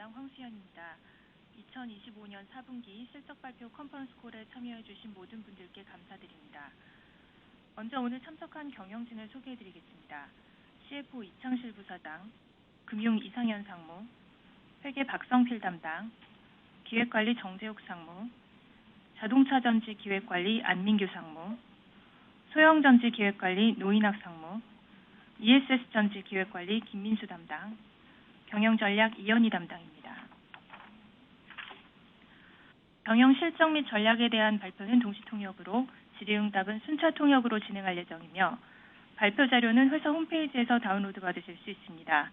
부사장 황수연입니다. 2025년 4분기 실적 발표 컨퍼런스 콜에 참여해 주신 모든 분들께 감사드립니다. 먼저 오늘 참석한 경영진을 소개해드리겠습니다. CFO 이창실 부사장, 금융 이상현 상무, 회계 박성필 담당, 기획관리 정재욱 상무, 자동차전지 기획관리 안민규 상무, 소형전지 기획관리 노인학 상무, ESS전지 기획관리 김민수 담당, 경영전략 이현희 담당입니다. 경영 실적 및 전략에 대한 발표는 동시통역으로, 질의응답은 순차통역으로 진행할 예정이며 발표 자료는 회사 홈페이지에서 다운로드 받으실 수 있습니다.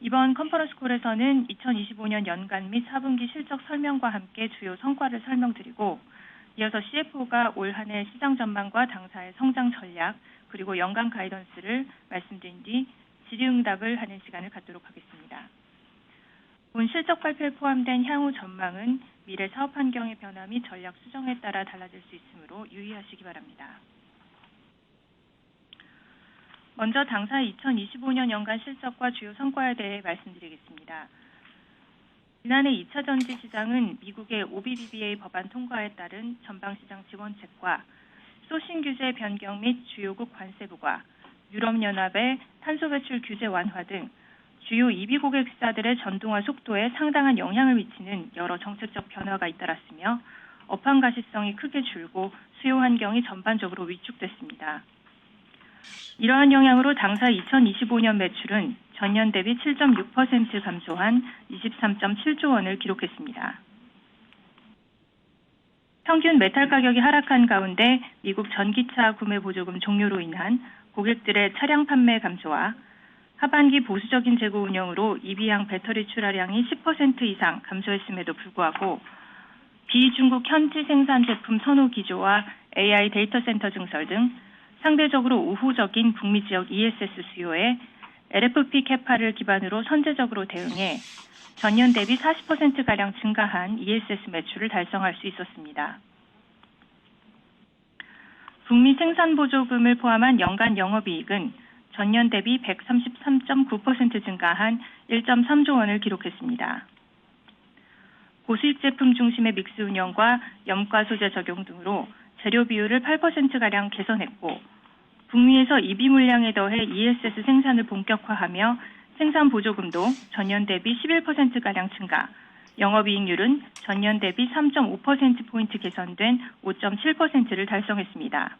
이번 컨퍼런스 콜에서는 2025년 연간 및 4분기 실적 설명과 함께 주요 성과를 설명드리고, 이어서 CFO가 올 한 해 시장 전망과 당사의 성장 전략, 그리고 연간 가이던스를 말씀드린 뒤 질의응답을 하는 시간을 갖도록 하겠습니다. 본 실적 발표에 포함된 향후 전망은 미래 사업 환경의 변화 및 전략 수정에 따라 달라질 수 있으므로 유의하시기 바랍니다. 먼저 당사의 2025년 연간 실적과 주요 성과에 대해 말씀드리겠습니다. 지난해 2차 전지 시장은 미국의 OBBBA 법안 통과에 따른 전방시장 지원책과 소싱 규제 변경 및 주요국 관세부과 유럽연합의 탄소 배출 규제 완화 등 주요 EV 고객사들의 전동화 속도에 상당한 영향을 미치는 여러 정책적 변화가 잇따랐으며 업황 가시성이 크게 줄고 수요 환경이 전반적으로 위축됐습니다. 이러한 영향으로 당사 2025년 매출은 전년 대비 7.6% 감소한 23.7조 원을 기록했습니다. 평균 메탈 가격이 하락한 가운데 미국 전기차 구매 보조금 종료로 인한 고객들의 차량 판매 감소와 하반기 보수적인 재고 운영으로 EV향 배터리 출하량이 10% 이상 감소했음에도 불구하고 비중국 현지 생산 제품 선호 기조와 AI 데이터 센터 증설 등 상대적으로 우호적인 북미 지역 ESS 수요에 LFP 캐파를 기반으로 선제적으로 대응해 전년 대비 40%가량 증가한 ESS 매출을 달성할 수 있었습니다. 북미 생산 보조금을 포함한 연간 영업이익은 전년 대비 133.9% 증가한 1.3조 원을 기록했습니다. 고수익 제품 중심의 믹스 운영과 염가 소재 적용 등으로 재료 비율을 8%가량 개선했고, 북미에서 EV 물량에 더해 ESS 생산을 본격화하며 생산 보조금도 전년 대비 11%가량 증가, 영업이익률은 전년 대비 3.5%포인트 개선된 5.7%를 달성했습니다.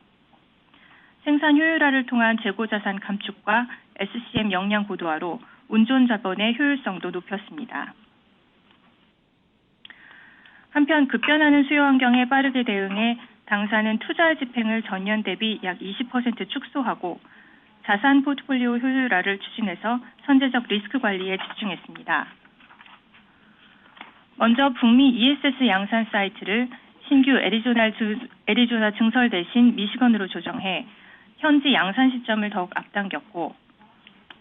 생산 효율화를 통한 재고자산 감축과 SCM 역량 고도화로 운존 자본의 효율성도 높였습니다. 한편 급변하는 수요 환경에 빠르게 대응해 당사는 투자 집행을 전년 대비 약 20% 축소하고 자산 포트폴리오 효율화를 추진해서 선제적 리스크 관리에 집중했습니다. 먼저 북미 ESS 양산 사이트를 신규 애리조나 증설 대신 미시건으로 조정해 현지 양산 시점을 더욱 앞당겼고,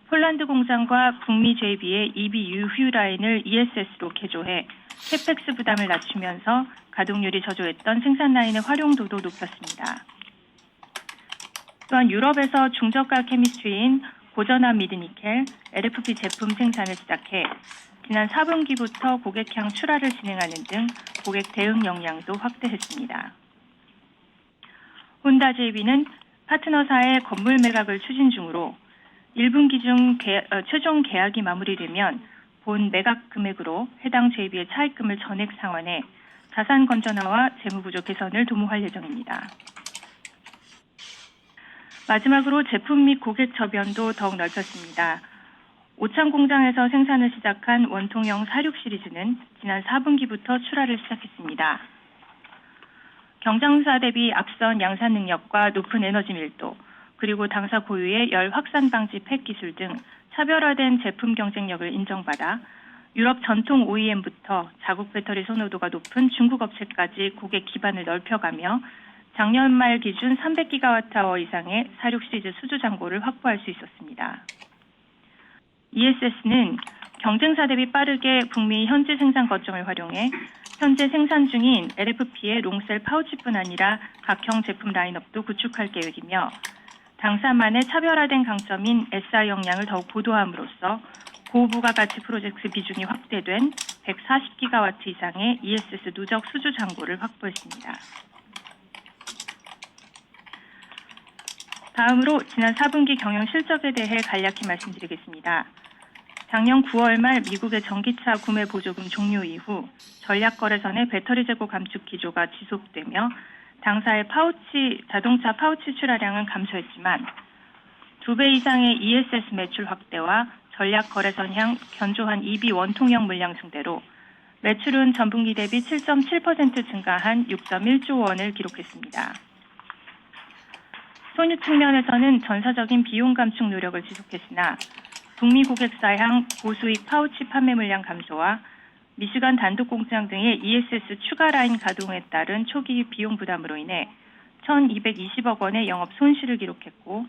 폴란드 공장과 북미 JV의 EV 유휴 라인을 ESS로 개조해 캐펙스 부담을 낮추면서 가동률이 저조했던 생산 라인의 활용도도 높였습니다. 또한 유럽에서 중저가 케미스트리인 고전압 미드니켈, LFP 제품 생산을 시작해 지난 4분기부터 고객향 출하를 진행하는 등 고객 대응 역량도 확대했습니다. 혼다 JV는 파트너사의 건물 매각을 추진 중으로 1분기 중 최종 계약이 마무리되면 본 매각 금액으로 해당 JV의 차입금을 전액 상환해 자산 건전화와 재무구조 개선을 도모할 예정입니다. 마지막으로 제품 및 고객 저변도 더욱 넓혔습니다. 오창 공장에서 생산을 시작한 원통형 46 시리즈는 지난 4분기부터 출하를 시작했습니다. 경쟁사 대비 앞선 양산 능력과 높은 에너지 밀도, 그리고 당사 고유의 열 확산 방지 팩 기술 등 차별화된 제품 경쟁력을 인정받아 유럽 전통 OEM부터 자국 배터리 선호도가 높은 중국 업체까지 고객 기반을 넓혀가며 작년 말 기준 300GWh 이상의 46 시리즈 수주 잔고를 확보할 수 있었습니다. ESS는 경쟁사 대비 빠르게 북미 현지 생산 거점을 활용해 현재 생산 중인 LFP의 롱셀 파우치뿐 아니라 각형 제품 라인업도 구축할 계획이며 당사만의 차별화된 강점인 SI 역량을 더욱 고도함으로써 고부가가치 프로젝트 비중이 확대된 140기가와트 이상의 ESS 누적 수주 잔고를 확보했습니다. 다음으로 지난 4분기 경영 실적에 대해 간략히 말씀드리겠습니다. 작년 9월 말 미국의 전기차 구매 보조금 종료 이후 전략거래선의 배터리 재고 감축 기조가 지속되며 당사의 자동차 파우치 출하량은 감소했지만 2배 이상의 ESS 매출 확대와 전략거래선 향 견조한 EV 원통형 물량 증대로 매출은 전분기 대비 7.7% 증가한 6.1조 원을 기록했습니다. 손익 측면에서는 전사적인 비용 감축 노력을 지속했으나 북미 고객사 향 고수익 파우치 판매 물량 감소와 미시간 단독 공장 등의 ESS 추가 라인 가동에 따른 초기 비용 부담으로 인해 1,220억 원의 영업 손실을 기록했고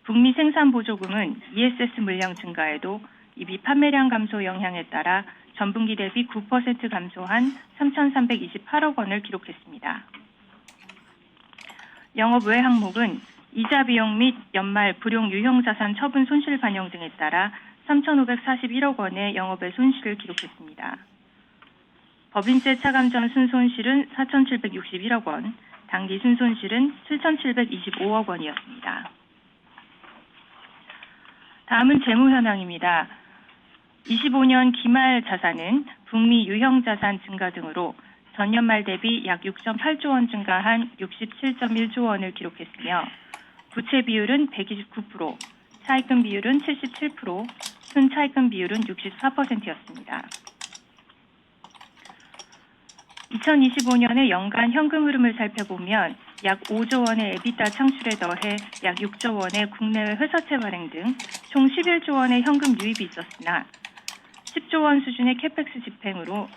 북미 생산 보조금은 ESS 물량 증가에도 EV 판매량 감소 영향에 따라 전분기 대비 9% 감소한 3,328억 원을 기록했습니다. 영업 외 항목은 이자 비용 및 연말 불용 유형 자산 처분 손실 반영 등에 따라 3,541억 원의 영업외 손실을 기록했습니다. 법인세 차감 전 순손실은 4,761억 원, 당기 순손실은 7,725억 원이었습니다. 다음은 재무 현황입니다. 25년 기말 자산은 북미 유형 자산 증가 등으로 전년 말 대비 약 6.8조 원 증가한 67.1조 원을 기록했으며 부채 비율은 129%, 차입금 비율은 77%, 순차입금 비율은 64%였습니다. 2025년의 연간 현금 흐름을 살펴보면 약 5조 원의 EBITDA 창출에 더해 약 6조 원의 국내외 회사채 발행 등 총 11조 원의 현금 유입이 있었으나 10조 원 수준의 캐펙스 집행으로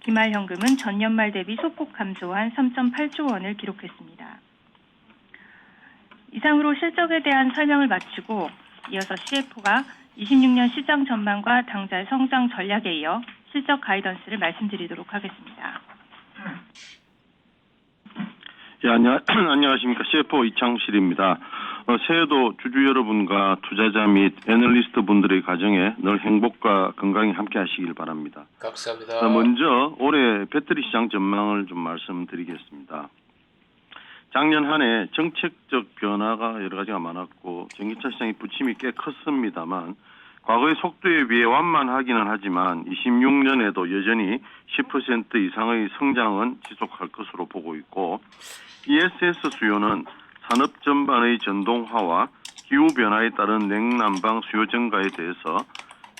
기말 현금은 전년 말 대비 소폭 감소한 3.8조 원을 기록했습니다. 이상으로 실적에 대한 설명을 마치고 이어서 CFO가 26년 시장 전망과 당사의 성장 전략에 이어 실적 가이던스를 말씀드리도록 하겠습니다. 예, 안녕하십니까. CFO 이창실입니다. 새해도 주주 여러분과 투자자 및 애널리스트 분들의 가정에 늘 행복과 건강히 함께 하시길 바랍니다. 감사합니다. 먼저 올해 배터리 시장 전망을 좀 말씀드리겠습니다. 작년 한 해 정책적 변화가 여러 가지가 많았고 전기차 시장의 부침이 꽤 컸습니다만 과거의 속도에 비해 완만하기는 하지만 26년에도 여전히 10% 이상의 성장은 지속할 것으로 보고 있고 ESS 수요는 산업 전반의 전동화와 기후변화에 따른 냉난방 수요 증가에 대해서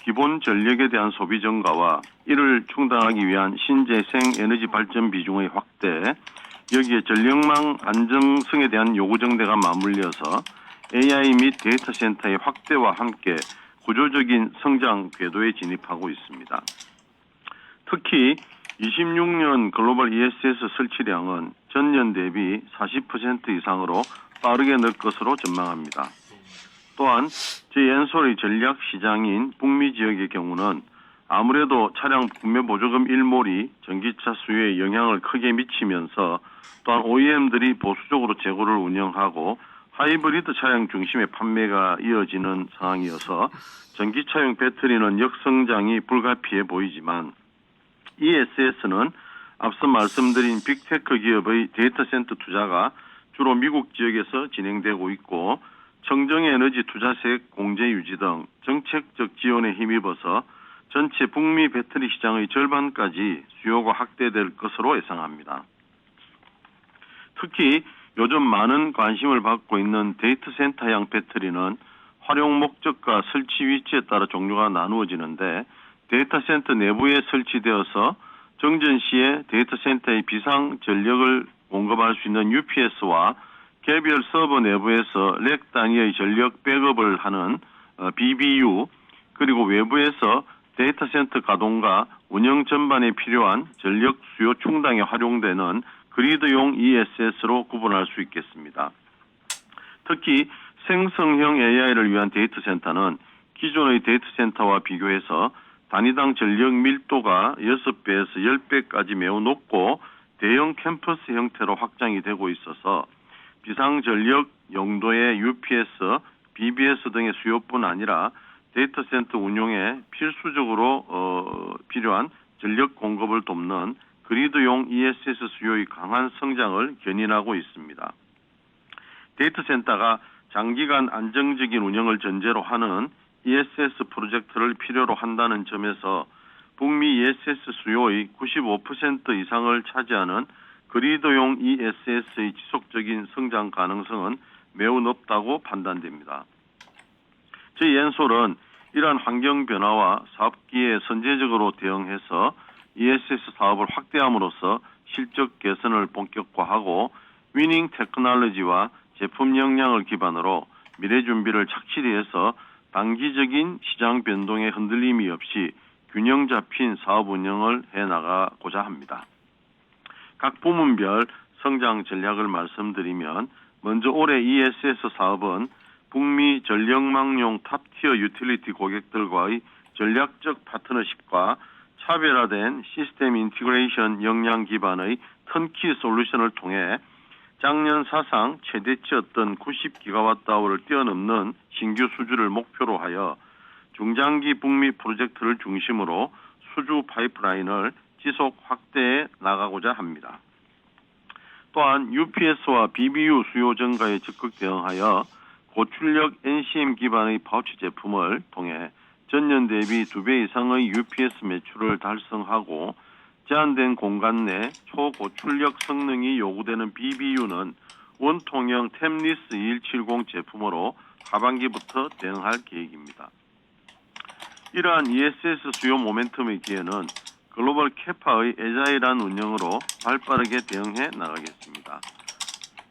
기본 전력에 대한 소비 증가와 이를 충당하기 위한 신재생 에너지 발전 비중의 확대, 여기에 전력망 안정성에 대한 요구 증대가 맞물려서 AI 및 데이터 센터의 확대와 함께 구조적인 성장 궤도에 진입하고 있습니다. 특히 26년 글로벌 ESS 설치량은 전년 대비 40% 이상으로 빠르게 늘 것으로 전망합니다. 또한 제1솔의 전략 시장인 북미 지역의 경우는 아무래도 차량 구매 보조금 일몰이 전기차 수요에 영향을 크게 미치면서 또한 OEM들이 보수적으로 재고를 운영하고 하이브리드 차량 중심의 판매가 이어지는 상황이어서 전기차용 배터리는 역성장이 불가피해 보이지만 ESS는 앞서 말씀드린 빅테크 기업의 데이터 센터 투자가 주로 미국 지역에서 진행되고 있고 청정에너지 투자세액 공제 유지 등 정책적 지원에 힘입어서 전체 북미 배터리 시장의 절반까지 수요가 확대될 것으로 예상합니다. 특히 요즘 많은 관심을 받고 있는 데이터 센터형 배터리는 활용 목적과 설치 위치에 따라 종류가 나누어지는데 데이터 센터 내부에 설치되어서 정전 시에 데이터 센터의 비상 전력을 공급할 수 있는 UPS와 개별 서버 내부에서 렉 단위의 전력 백업을 하는 BBU, 그리고 외부에서 데이터 센터 가동과 운영 전반에 필요한 전력 수요 충당에 활용되는 그리드용 ESS로 구분할 수 있겠습니다. 특히 생성형 AI를 위한 데이터 센터는 기존의 데이터 센터와 비교해서 단위당 전력 밀도가 6배에서 10배까지 매우 높고 대형 캠퍼스 형태로 확장이 되고 있어서 비상전력 용도의 UPS, BBS 등의 수요뿐 아니라 데이터 센터 운용에 필수적으로 필요한 전력 공급을 돕는 그리드용 ESS 수요의 강한 성장을 견인하고 있습니다. 데이터 센터가 장기간 안정적인 운영을 전제로 하는 ESS 프로젝트를 필요로 한다는 점에서 북미 ESS 수요의 95% 이상을 차지하는 그리드용 ESS의 지속적인 성장 가능성은 매우 높다고 판단됩니다. 저희 엔솔은 이러한 환경 변화와 사업기에 선제적으로 대응해서 ESS 사업을 확대함으로써 실적 개선을 본격화하고 위닝 테크놀로지와 제품 역량을 기반으로 미래 준비를 착실히 해서 단기적인 시장 변동에 흔들림이 없이 균형 잡힌 사업 운영을 해나가고자 합니다. 각 부문별 성장 전략을 말씀드리면 먼저 올해 ESS 사업은 북미 전력망용 탑티어 유틸리티 고객들과의 전략적 파트너십과 차별화된 시스템 인티그레이션 역량 기반의 턴키 솔루션을 통해 작년 사상 최대치였던 90GWh를 뛰어넘는 신규 수주를 목표로 하여 중장기 북미 프로젝트를 중심으로 수주 파이프라인을 지속 확대해 나가고자 합니다. 또한 UPS와 BBU 수요 증가에 적극 대응하여 고출력 NCM 기반의 파우치 제품을 통해 전년 대비 2배 이상의 UPS 매출을 달성하고 제한된 공간 내 초고출력 성능이 요구되는 BBU는 원통형 템리스 2170 제품으로 하반기부터 대응할 계획입니다. 이러한 ESS 수요 모멘텀의 기회는 글로벌 캐파의 애자일한 운영으로 발빠르게 대응해 나가겠습니다.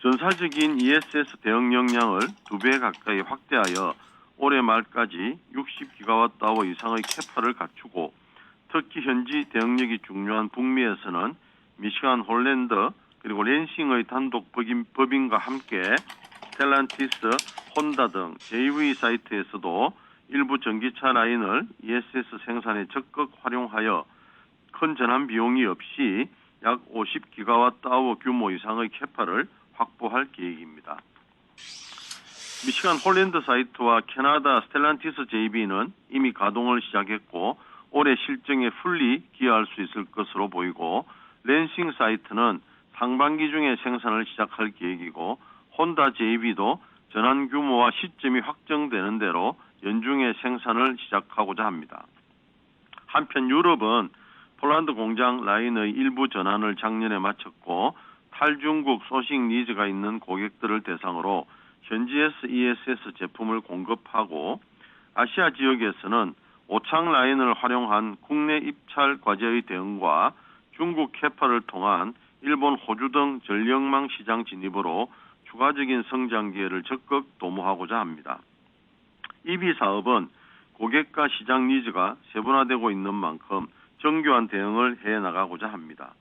전사적인 ESS 대응 역량을 2배 가까이 확대하여 올해 말까지 60GWh 이상의 캐파를 갖추고 특히 현지 대응력이 중요한 북미에서는 미시간 홀랜더 그리고 랜싱의 단독 법인과 함께 스텔란티스, 혼다 등 JV 사이트에서도 일부 전기차 라인을 ESS 생산에 적극 활용하여 큰 전환 비용이 없이 약 50GWh 규모 이상의 캐파를 확보할 계획입니다. 미시간 홀랜드 사이트와 캐나다 스텔란티스 JV는 이미 가동을 시작했고 올해 실정에 풀리 기여할 수 있을 것으로 보이고 랜싱 사이트는 상반기 중에 생산을 시작할 계획이고 혼다 JV도 전환 규모와 시점이 확정되는 대로 연중에 생산을 시작하고자 합니다. 한편 유럽은 폴란드 공장 라인의 일부 전환을 작년에 마쳤고 탈중국 소싱 니즈가 있는 고객들을 대상으로 현지에서 ESS 제품을 공급하고 아시아 지역에서는 오창 라인을 활용한 국내 입찰 과제의 대응과 중국 캐파를 통한 일본, 호주 등 전력망 시장 진입으로 추가적인 성장 기회를 적극 도모하고자 합니다. EV 사업은 고객과 시장 니즈가 세분화되고 있는 만큼 정교한 대응을 해나가고자 합니다.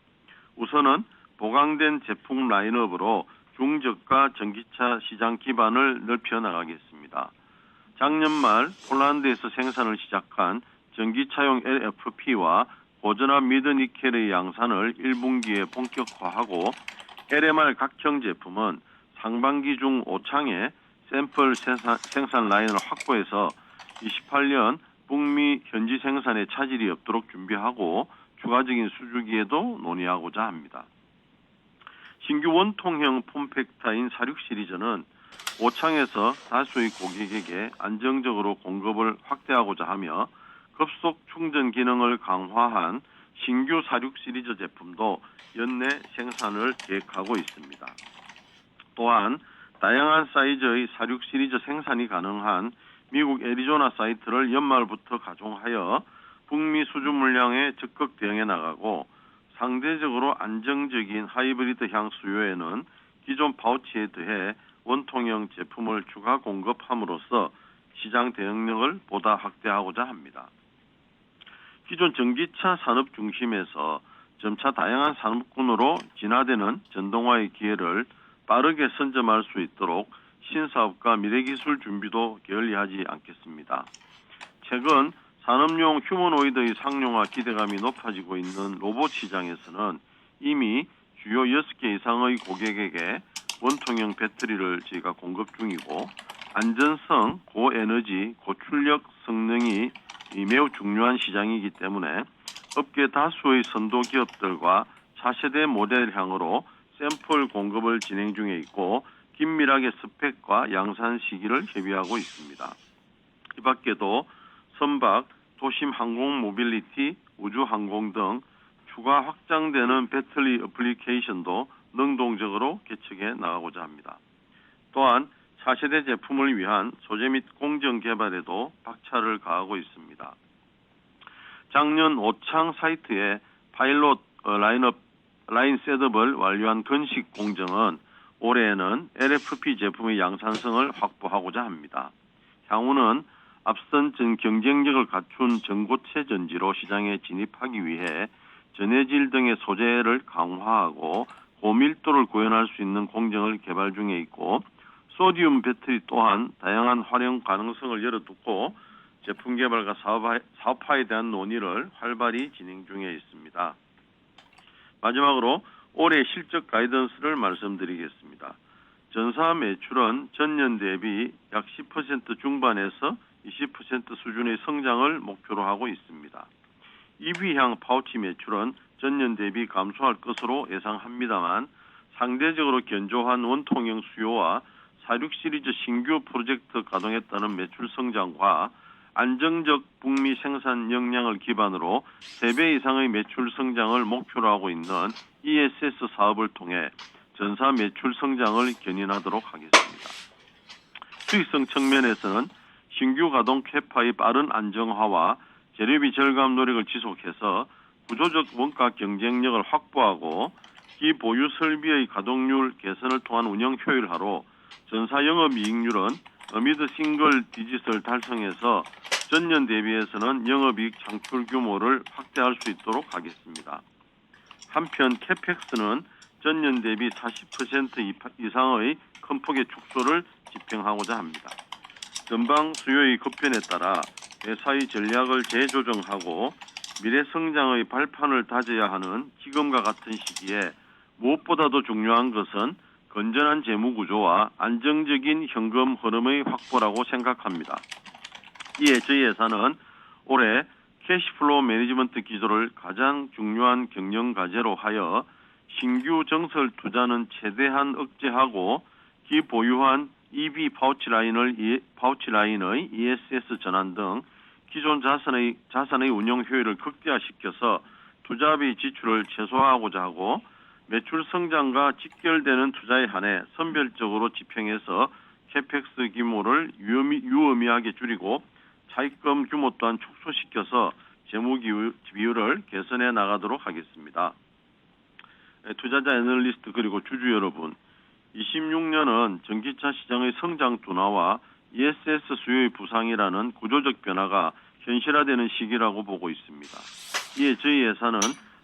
우선은 보강된 제품 라인업으로 중저가 전기차 시장 기반을 넓혀 나가겠습니다. 작년 말 폴란드에서 생산을 시작한 전기차용 LFP와 고전압 미드니켈의 양산을 1분기에 본격화하고 LMR 각형 제품은 상반기 중 오창에 샘플 생산 라인을 확보해서 28년 북미 현지 생산에 차질이 없도록 준비하고 추가적인 수주기에도 논의하고자 합니다. 신규 원통형 폼팩터인 46 시리즈는 오창에서 다수의 고객에게 안정적으로 공급을 확대하고자 하며 급속 충전 기능을 강화한 신규 46 시리즈 제품도 연내 생산을 계획하고 있습니다. 또한 다양한 사이즈의 46 시리즈 생산이 가능한 미국 애리조나 사이트를 연말부터 가동하여 북미 수주 물량에 적극 대응해 나가고 상대적으로 안정적인 하이브리드향 수요에는 기존 파우치에 더해 원통형 제품을 추가 공급함으로써 시장 대응력을 보다 확대하고자 합니다. 기존 전기차 산업 중심에서 점차 다양한 산업군으로 진화되는 전동화의 기회를 빠르게 선점할 수 있도록 신사업과 미래기술 준비도 게을리하지 않겠습니다. 최근 산업용 휴머노이드의 상용화 기대감이 높아지고 있는 로봇 시장에서는 이미 주요 6개 이상의 고객에게 원통형 배터리를 저희가 공급 중이고 안전성, 고에너지, 고출력 성능이 매우 중요한 시장이기 때문에 업계 다수의 선도 기업들과 차세대 모델향으로 샘플 공급을 진행 중에 있고 긴밀하게 스펙과 양산 시기를 협의하고 있습니다. 이 밖에도 선박, 도심 항공 모빌리티, 우주 항공 등 추가 확장되는 배터리 어플리케이션도 능동적으로 개척해 나가고자 합니다. 또한 차세대 제품을 위한 소재 및 공정 개발에도 박차를 가하고 있습니다. 작년 오창 사이트에 파일럿 라인 셋업을 완료한 건식 공정은 올해에는 LFP 제품의 양산성을 확보하고자 합니다. 향후는 앞선 경쟁력을 갖춘 전고체 전지로 시장에 진입하기 위해 전해질 등의 소재를 강화하고 고밀도를 구현할 수 있는 공정을 개발 중에 있고 소디움 배터리 또한 다양한 활용 가능성을 열어두고 제품 개발과 사업화에 대한 논의를 활발히 진행 중에 있습니다. 마지막으로 올해 실적 가이던스를 말씀드리겠습니다. 전사 매출은 전년 대비 약 10% 중반에서 20% 수준의 성장을 목표로 하고 있습니다. EV향 파우치 매출은 전년 대비 감소할 것으로 예상합니다만 상대적으로 견조한 원통형 수요와 46 시리즈 신규 프로젝트 가동에 따른 매출 성장과 안정적 북미 생산 역량을 기반으로 3배 이상의 매출 성장을 목표로 하고 있는 ESS 사업을 통해 전사 매출 성장을 견인하도록 하겠습니다. 수익성 측면에서는 신규 가동 캐파의 빠른 안정화와 재료비 절감 노력을 지속해서 구조적 원가 경쟁력을 확보하고 기보유 설비의 가동률 개선을 통한 운영 효율화로 전사 영업이익률은 어미드 싱글 디짓을 달성해서 전년 대비해서는 영업이익 창출 규모를 확대할 수 있도록 하겠습니다. 한편 캐펙스는 전년 대비 40% 이상의 큰 폭의 축소를 집행하고자 합니다. 전방 수요의 급변에 따라 회사의 전략을 재조정하고 미래 성장의 발판을 다져야 하는 지금과 같은 시기에 무엇보다도 중요한 것은 건전한 재무 구조와 안정적인 현금 흐름의 확보라고 생각합니다. 이에 저희 회사는 올해 캐시플로우 매니지먼트 기조를 가장 중요한 경영 과제로 하여 신규 정설 투자는 최대한 억제하고 기보유한 EV 파우치 라인의 ESS 전환 등 기존 자산의 운용 효율을 극대화시켜서 투자비 지출을 최소화하고자 하고 매출 성장과 직결되는 투자에 한해 선별적으로 집행해서 캐펙스 규모를 유의미하게 줄이고 차입금 규모 또한 축소시켜서 재무 비율을 개선해 나가도록 하겠습니다. 투자자 애널리스트 그리고 주주 여러분, 26년은 전기차 시장의 성장 둔화와 ESS 수요의 부상이라는 구조적 변화가 현실화되는 시기라고 보고 있습니다. 이에 저희 회사는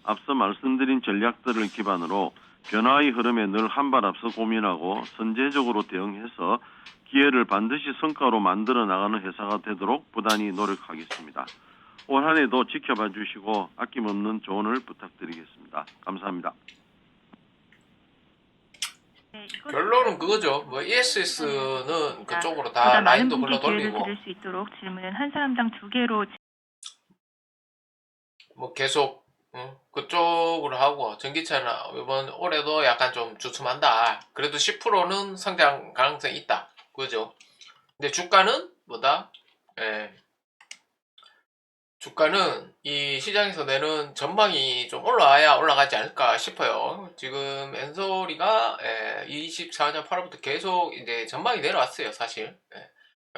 앞서 말씀드린 전략들을 기반으로 변화의 흐름에 늘 한 발 앞서 고민하고 선제적으로 대응해서 기회를 반드시 성과로 만들어 나가는 회사가 되도록 부단히 노력하겠습니다. 올 한 해도 지켜봐 주시고 아낌없는 조언을 부탁드리겠습니다. 감사합니다. 결론은 그거죠. 뭐 ESS는 그쪽으로 다 라인도 불러 돌리고 드릴 수 있도록 질문은 한 사람당 2개로 뭐 계속 그쪽으로 하고 전기차는 이번 올해도 약간 좀 주춤한다. 그래도 10%는 성장 가능성이 있다. 그죠? 근데 주가는 뭐다? 주가는 이 시장에서 내는 전망이 좀 올라와야 올라가지 않을까 싶어요. 지금 엔소리가 24년 8월부터 계속 이제 전망이 내려왔어요, 사실.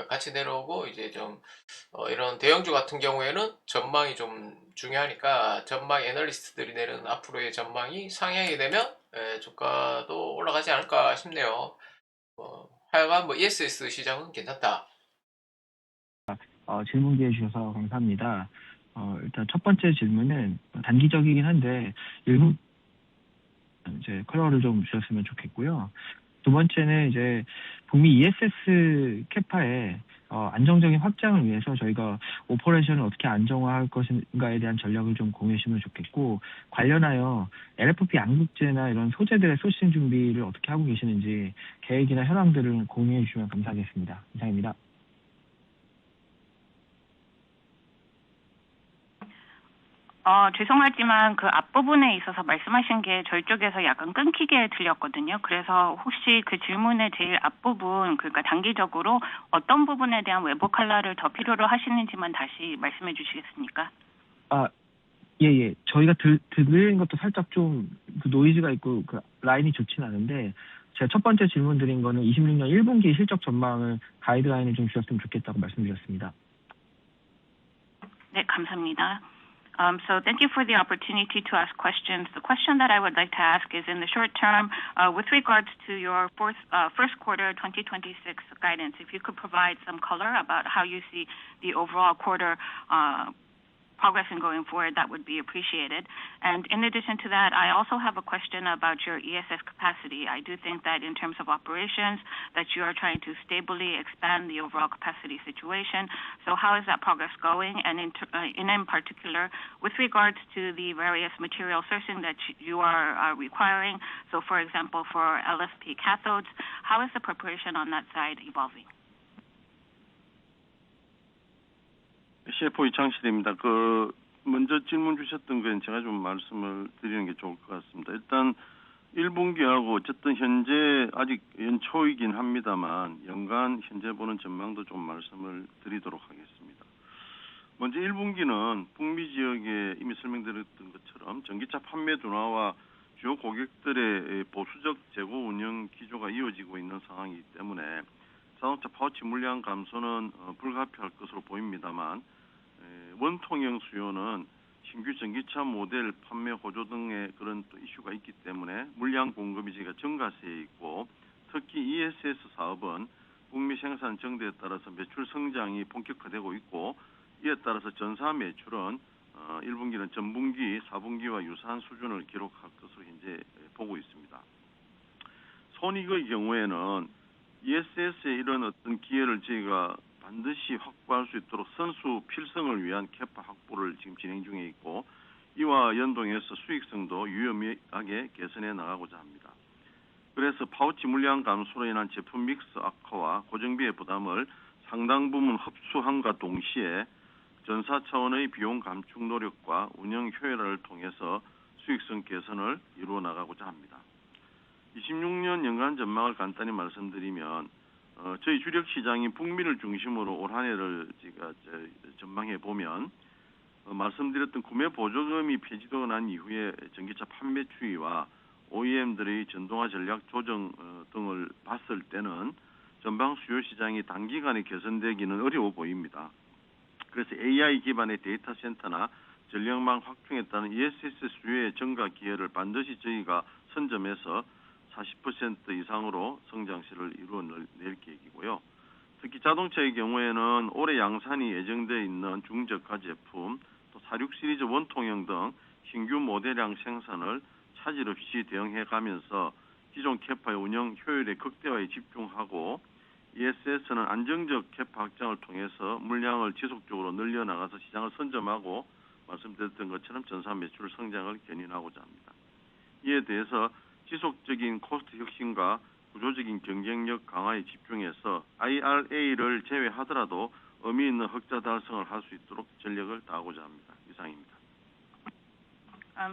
같이 내려오고 이제 좀 이런 대형주 같은 경우에는 전망이 좀 중요하니까 전망 애널리스트들이 내는 앞으로의 전망이 상향이 되면 주가도 올라가지 않을까 싶네요. 하여간 뭐 ESS 시장은 괜찮다. 질문 기회 주셔서 감사합니다. 일단 첫 번째 질문은 단기적이긴 한데 일부 이제 컬러를 좀 주셨으면 좋겠고요. 두 번째는 이제 북미 ESS 캐파에 안정적인 확장을 위해서 저희가 오퍼레이션을 어떻게 안정화할 것인가에 대한 전략을 좀 공유해 주시면 좋겠고, 관련하여 LFP 양극재나 이런 소재들의 소싱 준비를 어떻게 하고 계시는지 계획이나 현황들을 공유해 주시면 감사하겠습니다. 이상입니다. 죄송하지만 그 앞부분에 있어서 말씀하신 게 저희 쪽에서 약간 끊기게 들렸거든요. 그래서 혹시 그 질문의 제일 앞부분, 그러니까 단기적으로 어떤 부분에 대한 외부 칼라를 더 필요로 하시는지만 다시 말씀해 주시겠습니까? 예. 저희가 들리는 것도 살짝 좀 그 노이즈가 있고 그 라인이 좋진 않은데, 제가 첫 번째 질문 드린 거는 26년 1분기 실적 전망을 가이드라인을 좀 주셨으면 좋겠다고 말씀드렸습니다. 네, 감사합니다. So thank you for the opportunity to ask questions. The question that I would like to ask is in the short term, with regards to your first quarter 2026 guidance, if you could provide some color about how you see the overall quarter progressing going forward, that would be appreciated. And in addition to that, I also have a question about your ESS capacity. I do think that in terms of operations, that you are trying to stably expand the overall capacity situation. So how is that progress going? And in particular, with regards to the various material sourcing that you are requiring, so for example, for LFP cathodes, how is the preparation on that side evolving? CFO 이창실입니다. 먼저 질문 주셨던 건 제가 좀 말씀을 드리는 게 좋을 것 같습니다. 일단 1분기하고 어쨌든 현재 아직 연초이긴 합니다만 연간 현재 보는 전망도 좀 말씀을 드리도록 하겠습니다. 먼저 1분기는 북미 지역에 이미 설명드렸던 것처럼 전기차 판매 둔화와 주요 고객들의 보수적 재고 운영 기조가 이어지고 있는 상황이기 때문에 자동차 파우치 물량 감소는 불가피할 것으로 보입니다만, 원통형 수요는 신규 전기차 모델 판매 호조 등의 그런 또 이슈가 있기 때문에 물량 공급이 저희가 증가세에 있고, 특히 ESS 사업은 북미 생산 정대에 따라서 매출 성장이 본격화되고 있고, 이에 따라서 전사 매출은 1분기는 전분기, 4분기와 유사한 수준을 기록할 것으로 현재 보고 있습니다. 손익의 경우에는 ESS의 이런 어떤 기회를 저희가 반드시 확보할 수 있도록 선수 필성을 위한 캐파 확보를 지금 진행 중에 있고, 이와 연동해서 수익성도 유의미하게 개선해 나가고자 합니다. 그래서 파우치 물량 감소로 인한 제품 믹스 악화와 고정비의 부담을 상당 부분 흡수함과 동시에 전사 차원의 비용 감축 노력과 운영 효율화를 통해서 수익성 개선을 이루어 나가고자 합니다. 26년 연간 전망을 간단히 말씀드리면, 저희 주력 시장인 북미를 중심으로 올 한 해를 제가 전망해 보면, 말씀드렸던 구매 보조금이 폐지되고 난 이후에 전기차 판매 추이와 OEM들의 전동화 전략 조정 등을 봤을 때는 전방 수요 시장이 단기간에 개선되기는 어려워 보입니다. 그래서 AI 기반의 데이터 센터나 전력망 확충에 따른 ESS 수요의 증가 기회를 반드시 저희가 선점해서 40% 이상으로 성장세를 이루어낼 계획이고요. 특히 자동차의 경우에는 올해 양산이 예정되어 있는 중저가 제품, 또 46 시리즈 원통형 등 신규 모델량 생산을 차질 없이 대응해가면서 기존 캐파의 운영 효율의 극대화에 집중하고, ESS는 안정적 캐파 확장을 통해서 물량을 지속적으로 늘려나가서 시장을 선점하고, 말씀드렸던 것처럼 전사 매출 성장을 견인하고자 합니다. 이에 대해서 지속적인 코스트 혁신과 구조적인 경쟁력 강화에 집중해서 IRA를 제외하더라도 의미 있는 흑자 달성을 할 수 있도록 전력을 다하고자 합니다. 이상입니다.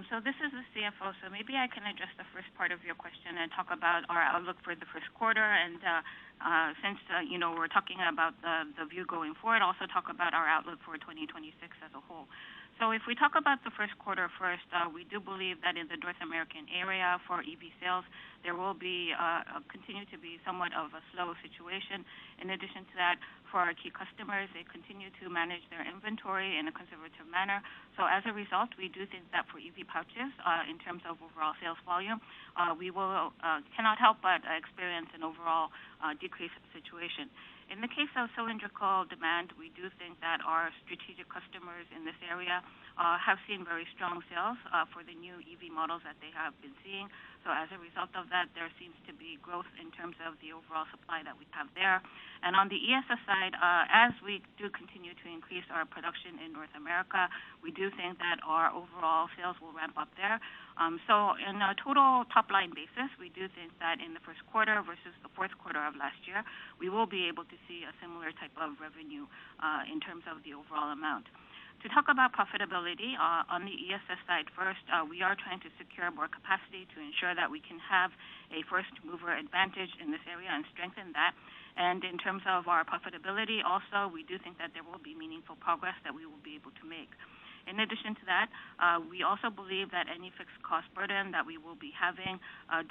So this is the CFO, so maybe I can address the first part of your question and talk about our outlook for the first quarter, and since we're talking about the view going forward, also talk about our outlook for 2026 as a whole. So if we talk about the first quarter first, we do believe that in the North American area for EV sales, there will be continue to be somewhat of a slow situation. In addition to that, for our key customers, they continue to manage their inventory in a conservative manner. So as a result, we do think that for EV pouches, in terms of overall sales volume, we will cannot help but experience an overall decrease situation. In the case of cylindrical demand, we do think that our strategic customers in this area have seen very strong sales for the new EV models that they have been seeing. So as a result of that, there seems to be growth in terms of the overall supply that we have there. And on the ESS side, as we do continue to increase our production in North America, we do think that our overall sales will ramp up there. So in a total top line basis, we do think that in the first quarter versus the fourth quarter of last year, we will be able to see a similar type of revenue in terms of the overall amount. To talk about profitability, on the ESS side first, we are trying to secure more capacity to ensure that we can have a first mover advantage in this area and strengthen that. And in terms of our profitability also, we do think that there will be meaningful progress that we will be able to make. In addition to that, we also believe that any fixed cost burden that we will be having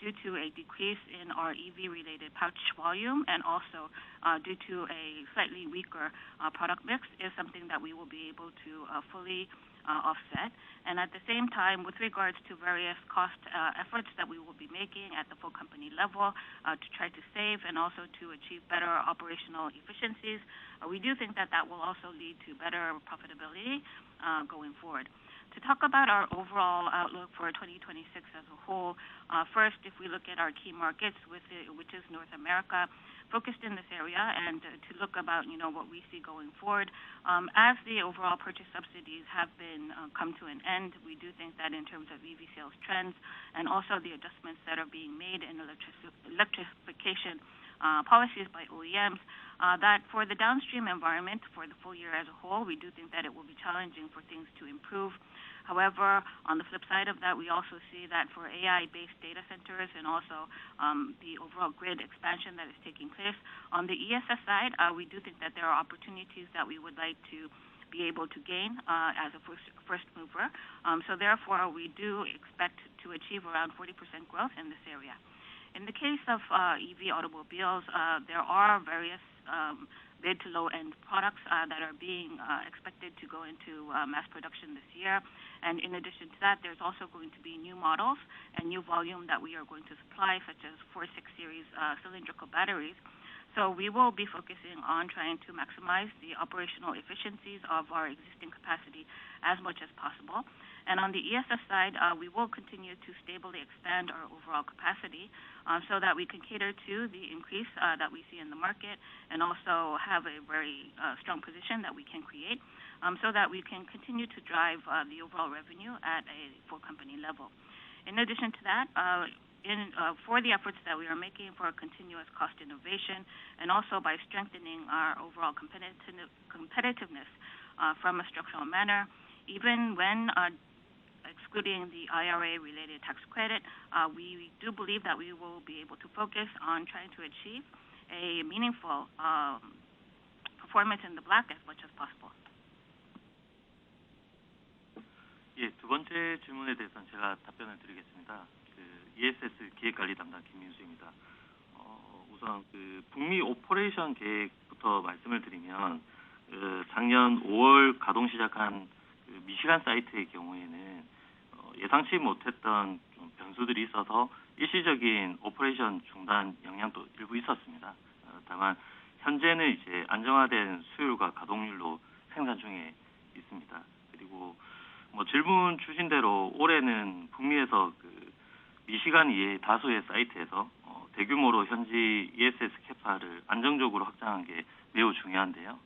due to a decrease in our EV-related pouch volume and also due to a slightly weaker product mix is something that we will be able to fully offset. And at the same time, with regards to various cost efforts that we will be making at the full company level to try to save and also to achieve better operational efficiencies, we do think that that will also lead to better profitability going forward. To talk about our overall outlook for 2026 as a whole, first, if we look at our key markets, which is North America, focused in this area, and to look about what we see going forward, as the overall purchase subsidies have been come to an end, we do think that in terms of EV sales trends and also the adjustments that are being made in electrification policies by OEMs, that for the downstream environment for the full year as a whole, we do think that it will be challenging for things to improve. However, on the flip side of that, we also see that for AI-based data centers and also the overall grid expansion that is taking place, on the ESS side, we do think that there are opportunities that we would like to be able to gain as a first mover. So therefore, we do expect to achieve around 40% growth in this area. In the case of EV automobiles, there are various mid to low end products that are being expected to go into mass production this year. And in addition to that, there's also going to be new models and new volume that we are going to supply, such as 4.6 series cylindrical batteries. So we will be focusing on trying to maximize the operational efficiencies of our existing capacity as much as possible. And on the ESS side, we will continue to stably expand our overall capacity so that we can cater to the increase that we see in the market and also have a very strong position that we can create so that we can continue to drive the overall revenue at a full company level. In addition to that, for the efforts that we are making for continuous cost innovation and also by strengthening our overall competitiveness from a structural manner, even when excluding the IRA-related tax credit, we do believe that we will be able to focus on trying to achieve a meaningful performance in the black as much as possible. 예, 두 번째 질문에 대해서는 제가 답변을 드리겠습니다. ESS 기획관리 담당 김민수입니다. 우선 북미 오퍼레이션 계획부터 말씀을 드리면 작년 5월 가동 시작한 미시간 사이트의 경우에는 예상치 못했던 좀 변수들이 있어서 일시적인 오퍼레이션 중단 영향도 일부 있었습니다. 다만 현재는 이제 안정화된 수율과 가동률로 생산 중에 있습니다. 그리고 질문 주신 대로 올해는 북미에서 미시간 이외의 다수의 사이트에서 대규모로 현지 ESS 캐파를 안정적으로 확장한 게 매우 중요한데요.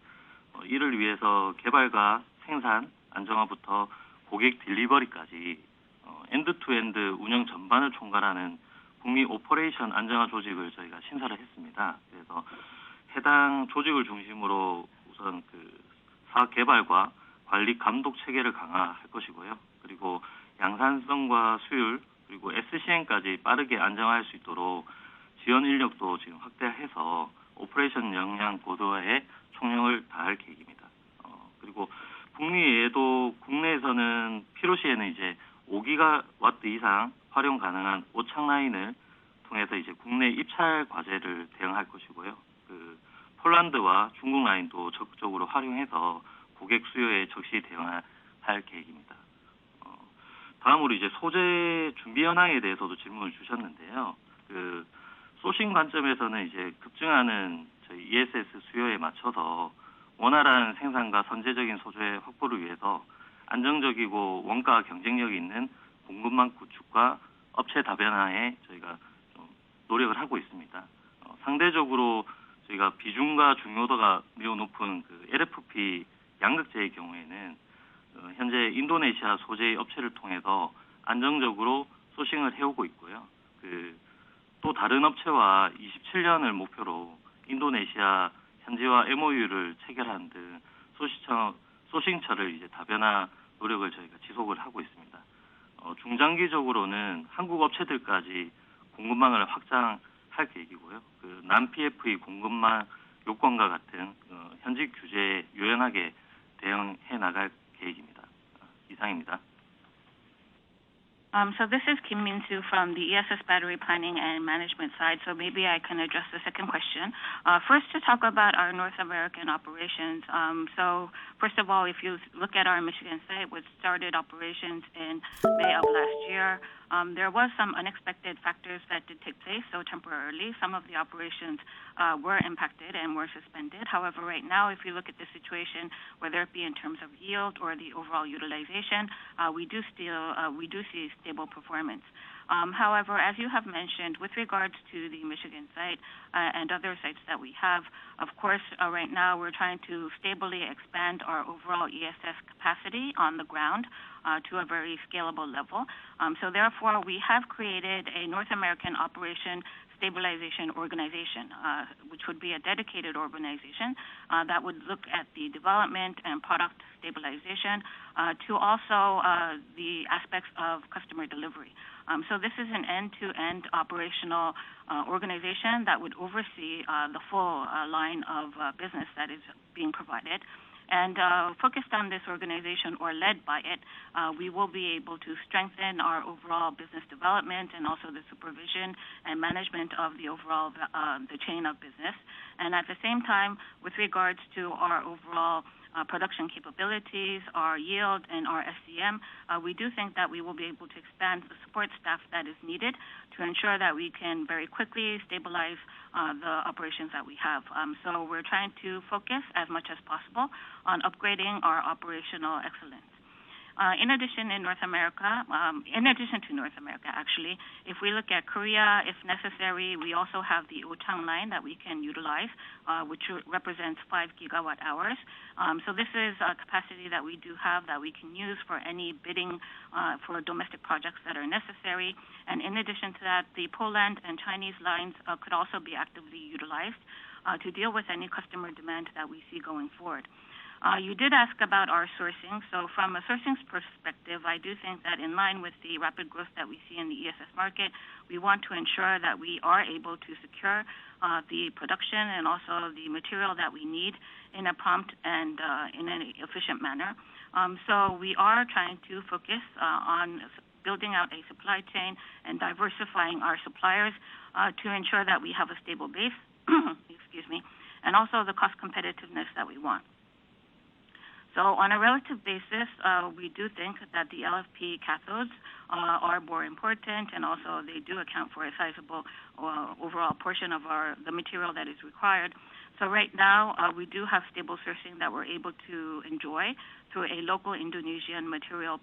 이를 위해서 개발과 생산 안정화부터 고객 딜리버리까지 엔드투엔드 운영 전반을 총괄하는 북미 오퍼레이션 안정화 조직을 저희가 신설을 했습니다. 그래서 해당 조직을 중심으로 우선 사업 개발과 관리 감독 체계를 강화할 것이고요. 그리고 양산성과 수율 그리고 SCN까지 빠르게 안정화할 수 있도록 지원 인력도 지금 확대해서 오퍼레이션 역량 고도화에 총력을 다할 계획입니다. 그리고 북미 외에도 국내에서는 필요시에는 이제 5기가와트 이상 활용 가능한 오창 라인을 통해서 이제 국내 입찰 과제를 대응할 것이고요. 폴란드와 중국 라인도 적극적으로 활용해서 고객 수요에 적시 대응할 계획입니다. 다음으로 이제 소재 준비 현황에 대해서도 질문을 주셨는데요. 소싱 관점에서는 이제 급증하는 저희 ESS 수요에 맞춰서 원활한 생산과 선제적인 소재 확보를 위해서 안정적이고 원가 경쟁력이 있는 공급망 구축과 업체 다변화에 저희가 좀 노력을 하고 있습니다. 상대적으로 저희가 비중과 중요도가 매우 높은 그 LFP 양극재의 경우에는 현재 인도네시아 소재의 업체를 통해서 안정적으로 소싱을 해오고 있고요. 또 다른 업체와 27년을 목표로 인도네시아 현지화 MOU를 체결한 등 소싱처를 이제 다변화 노력을 저희가 지속을 하고 있습니다. 중장기적으로는 한국 업체들까지 공급망을 확장할 계획이고요. 난-PFE 공급망 요건과 같은 현직 규제에 유연하게 대응해 나갈 계획입니다. 이상입니다. So this is Kim Min-soo from the ESS Battery Planning and Management side. So maybe I can address the second question. First, to talk about our North American operations. So first of all, if you look at our Michigan site, which started operations in May of last year, there was some unexpected factors that did take place. So temporarily, some of the operations were impacted and were suspended. However, right now, if you look at the situation, whether it be in terms of yield or the overall utilization, we do see stable performance. However, as you have mentioned, with regards to the Michigan site and other sites that we have, of course, right now we're trying to stably expand our overall ESS capacity on the ground to a very scalable level. So therefore, we have created a North American operation stabilization organization, which would be a dedicated organization that would look at the development and product stabilization to also the aspects of customer delivery. So this is an end-to-end operational organization that would oversee the full line of business that is being provided. And focused on this organization or led by it, we will be able to strengthen our overall business development and also the supervision and management of the overall the chain of business. And at the same time, with regards to our overall production capabilities, our yield, and our SCM, we do think that we will be able to expand the support staff that is needed to ensure that we can very quickly stabilize the operations that we have. So we're trying to focus as much as possible on upgrading our operational excellence. In addition to North America, actually, if we look at Korea, if necessary, we also have the Ochang line that we can utilize, which represents 5 gigawatt hours. So this is a capacity that we do have that we can use for any bidding for domestic projects that are necessary. And in addition to that, the Poland and Chinese lines could also be actively utilized to deal with any customer demand that we see going forward. You did ask about our sourcing. So from a sourcing perspective, I do think that in line with the rapid growth that we see in the ESS market, we want to ensure that we are able to secure the production and also the material that we need in a prompt and in an efficient manner. So we are trying to focus on building out a supply chain and diversifying our suppliers to ensure that we have a stable base, and also the cost competitiveness that we want. So on a relative basis, we do think that the LFP cathodes are more important, and also they do account for a sizable overall portion of the material that is required. So right now, we do have stable sourcing that we're able to enjoy through a local Indonesian material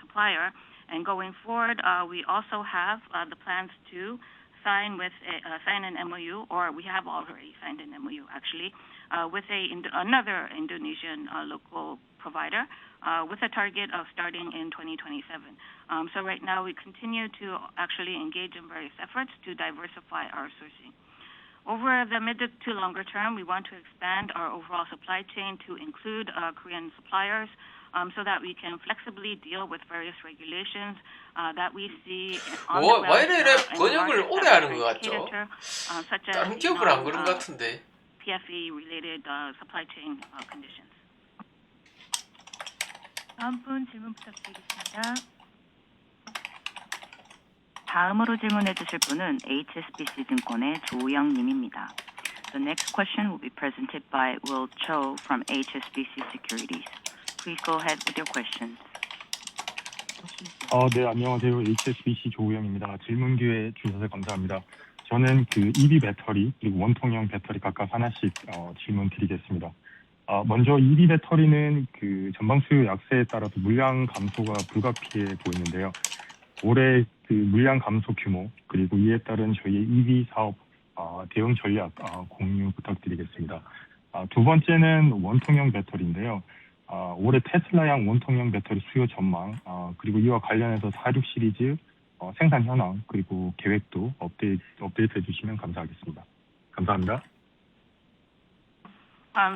supplier. And going forward, we also have the plans to sign an MOU, or we have already signed an MOU actually, with another Indonesian local provider with a target of starting in 2027. So right now we continue to actually engage in various efforts to diversify our sourcing. Over the mid to longer term, we want to expand our overall supply chain to include Korean suppliers, so that we can flexibly deal with various regulations that we see on the 왜 이래 번역을 오래 하는 것 같죠? such as 다른 기업은 안 그런 것 같은데. PFE related supply chain conditions. 다음 분 질문 부탁드리겠습니다. 다음으로 질문해 주실 분은 HSBC 증권의 조우영 님입니다. The next question will be presented by Will Cho from HSBC Securities. Please go ahead with your questions. 네, 안녕하세요. HSBC 조우영입니다. 질문 기회 주셔서 감사합니다. 저는 EV 배터리 그리고 원통형 배터리 각각 하나씩 질문 드리겠습니다. 먼저 EV 배터리는 그 전방 수요 약세에 따라서 물량 감소가 불가피해 보이는데요. 올해 그 물량 감소 규모 그리고 이에 따른 저희의 EV 사업 대응 전략 공유 부탁드리겠습니다. 두 번째는 원통형 배터리인데요. 올해 테슬라양 원통형 배터리 수요 전망 그리고 이와 관련해서 46 시리즈 생산 현황 그리고 계획도 업데이트해 주시면 감사하겠습니다. 감사합니다.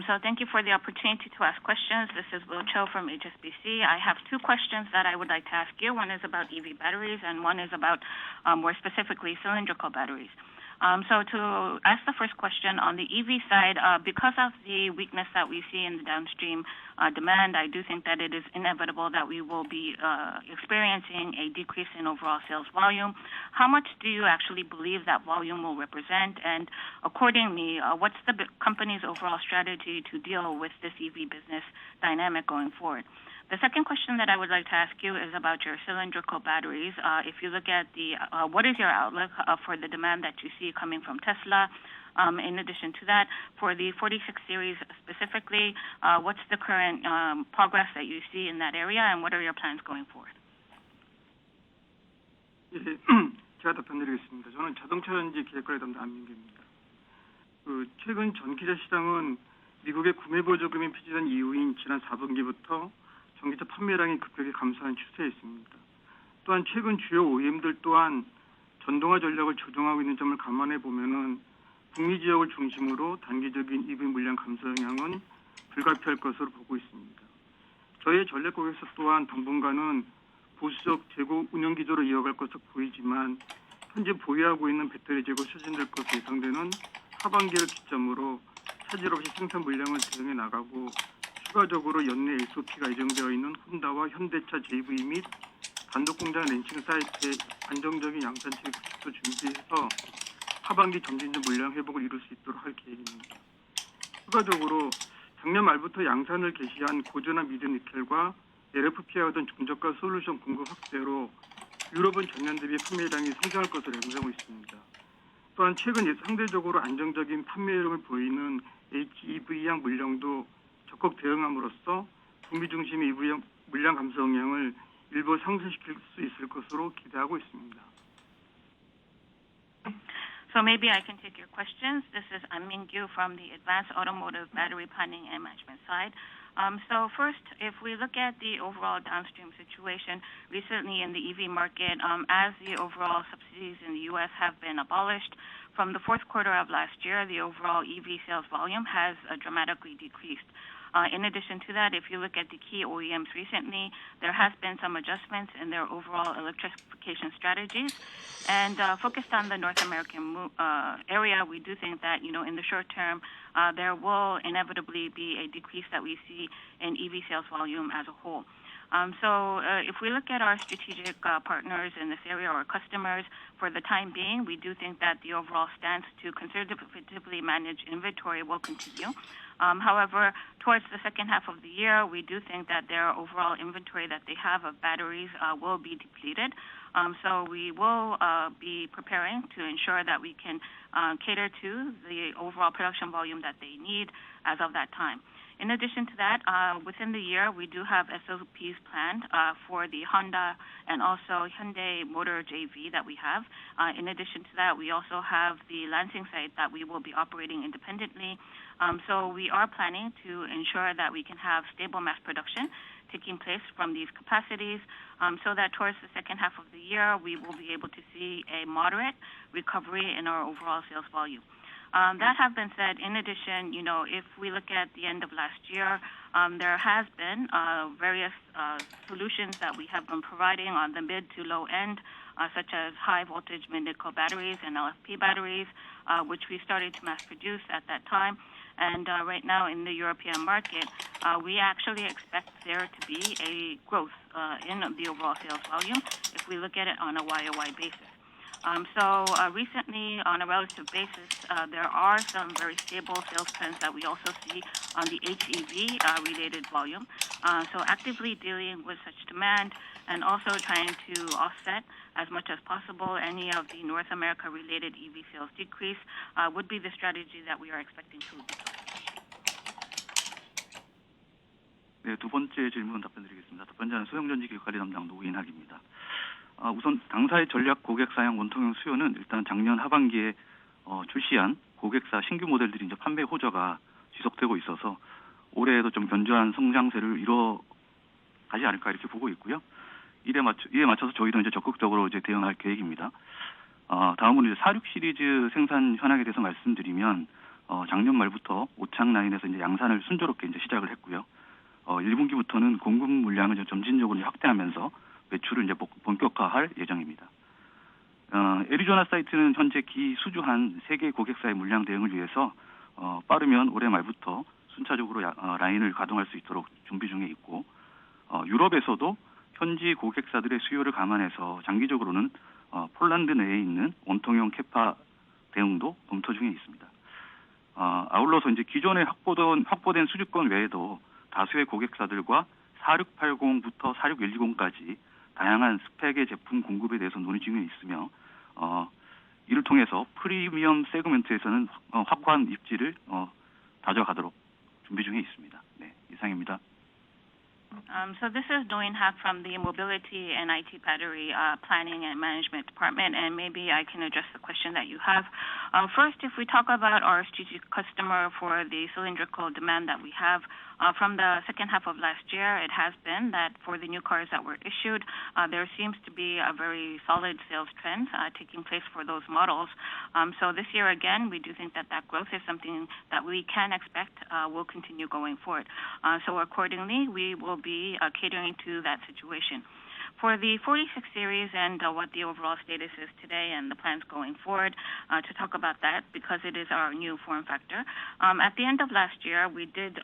So thank you for the opportunity to ask questions. This is Will Cho from HSBC. I have two questions that I would like to ask you. One is about EV batteries and one is about more specifically cylindrical batteries. So to ask the first question on the EV side, because of the weakness that we see in the downstream demand, I do think that it is inevitable that we will be experiencing a decrease in overall sales volume. How much do you actually believe that volume will represent? And accordingly, what's the company's overall strategy to deal with this EV business dynamic going forward? The second question that I would like to ask you is about your cylindrical batteries. If you look at the, what is your outlook for the demand that you see coming from Tesla? In addition to that, for the 46 series specifically, what's the current progress that you see in that area, and what are your plans going forward? 예, 제가 답변드리겠습니다. 저는 자동차 전지 기획과에 담당 안민규입니다. 최근 전기차 시장은 미국의 구매 보조금이 폐지된 이후인 지난 4분기부터 전기차 판매량이 급격히 감소하는 추세에 있습니다. 또한 최근 주요 OEM들 또한 전동화 전략을 조정하고 있는 점을 감안해 보면은 북미 지역을 중심으로 단기적인 EV 물량 감소 영향은 불가피할 것으로 보고 있습니다. 저희의 전략 고객사 또한 당분간은 보수적 재고 운영 기조로 이어갈 것으로 보이지만 현재 보유하고 있는 배터리 재고 소진될 것으로 예상되는 하반기를 기점으로 차질 없이 생산 물량을 대응해 나가고 추가적으로 연내 SOP가 예정되어 있는 혼다와 현대차 JV 및 단독 공장 렌칭 사이트의 안정적인 양산체 구축도 준비해서 하반기 점진적 물량 회복을 이룰 수 있도록 할 계획입니다. 추가적으로 작년 말부터 양산을 개시한 고전화 미드 니켈과 LFP와 같은 중저가 솔루션 공급 확대로 유럽은 전년 대비 판매량이 성장할 것으로 예상되고 있습니다. 또한 최근 상대적으로 안정적인 판매량을 보이는 HEV양 물량도 적극 대응함으로써 북미 중심의 EV 물량 감소 영향을 일부 상쇄시킬 수 있을 것으로 기대하고 있습니다. So maybe I can take your questions. This is An Min-gyu from the Advanced Automotive Battery Planning and Management side. So first, if we look at the overall downstream situation recently in the EV market, as the overall subsidies in the U.S. have been abolished, from the fourth quarter of last year, the overall EV sales volume has dramatically decreased. In addition to that, if you look at the key OEMs recently, there has been some adjustments in their overall electrification strategies. And focused on the North American area, we do think that, in the short term, there will inevitably be a decrease that we see in EV sales volume as a whole. So if we look at our strategic partners in this area or customers, for the time being, we do think that the overall stance to conservatively manage inventory will continue. However, towards the second half of the year, we do think that their overall inventory that they have of batteries will be depleted. So we will be preparing to ensure that we can cater to the overall production volume that they need as of that time. In addition to that, within the year, we do have SOPs planned for the Honda and also Hyundai Motor JV that we have. In addition to that, we also have the Lansing site that we will be operating independently. So we are planning to ensure that we can have stable mass production taking place from these capacities so that towards the second half of the year, we will be able to see a moderate recovery in our overall sales volume. That have been said, in addition, if we look at the end of last year, there has been various solutions that we have been providing on the mid to low end, such as high voltage mid-nickel batteries and LFP batteries, which we started to mass produce at that time. And right now in the European market, we actually expect there to be a growth in the overall sales volume if we look at it on a YOY basis. So recently, on a relative basis, there are some very stable sales trends that we also see on the HEV related volume. So actively dealing with such demand and also trying to offset as much as possible any of the North America related EV sales decrease would be the strategy that we are expecting to deploy. 네, 두 번째 질문 답변드리겠습니다. 답변자는 소형전지 기획관리 담당 노인학입니다. 우선 당사의 전략 고객사양 원통형 수요는 일단 작년 하반기에 출시한 고객사 신규 모델들이 이제 판매 호조가 지속되고 있어서 올해에도 좀 견조한 성장세를 이뤄가지 않을까 이렇게 보고 있고요. 이에 맞춰서 저희도 이제 적극적으로 이제 대응할 계획입니다. 다음으로 이제 46 시리즈 생산 현황에 대해서 말씀드리면 작년 말부터 오창 라인에서 이제 양산을 순조롭게 이제 시작을 했고요. 1분기부터는 공급 물량을 이제 점진적으로 확대하면서 매출을 이제 본격화할 예정입니다. 애리조나 사이트는 현재 기수주한 3개 고객사의 물량 대응을 위해서 빠르면 올해 말부터 순차적으로 라인을 가동할 수 있도록 준비 중에 있고, 유럽에서도 현지 고객사들의 수요를 감안해서 장기적으로는 폴란드 내에 있는 원통형 캐파 대응도 검토 중에 있습니다. 아울러서 이제 기존에 확보된 수주권 외에도 다수의 고객사들과 4680부터 46120까지 다양한 스펙의 제품 공급에 대해서 논의 중에 있으며, 이를 통해서 프리미엄 세그먼트에서는 확고한 입지를 다져가도록 준비 중에 있습니다. 네, 이상입니다. So this is Noin Hak from the Mobility and IT Battery Planning and Management Department, and maybe I can address the question that you have. First, if we talk about our strategic customer for the cylindrical demand that we have, from the second half of last year, it has been that for the new cars that were issued, there seems to be a very solid sales trend taking place for those models. So this year again, we do think that that growth is something that we can expect will continue going forward. So accordingly, we will be catering to that situation. For the 46 series and what the overall status is today and the plans going forward, to talk about that because it is our new form factor. At the end of last year, we did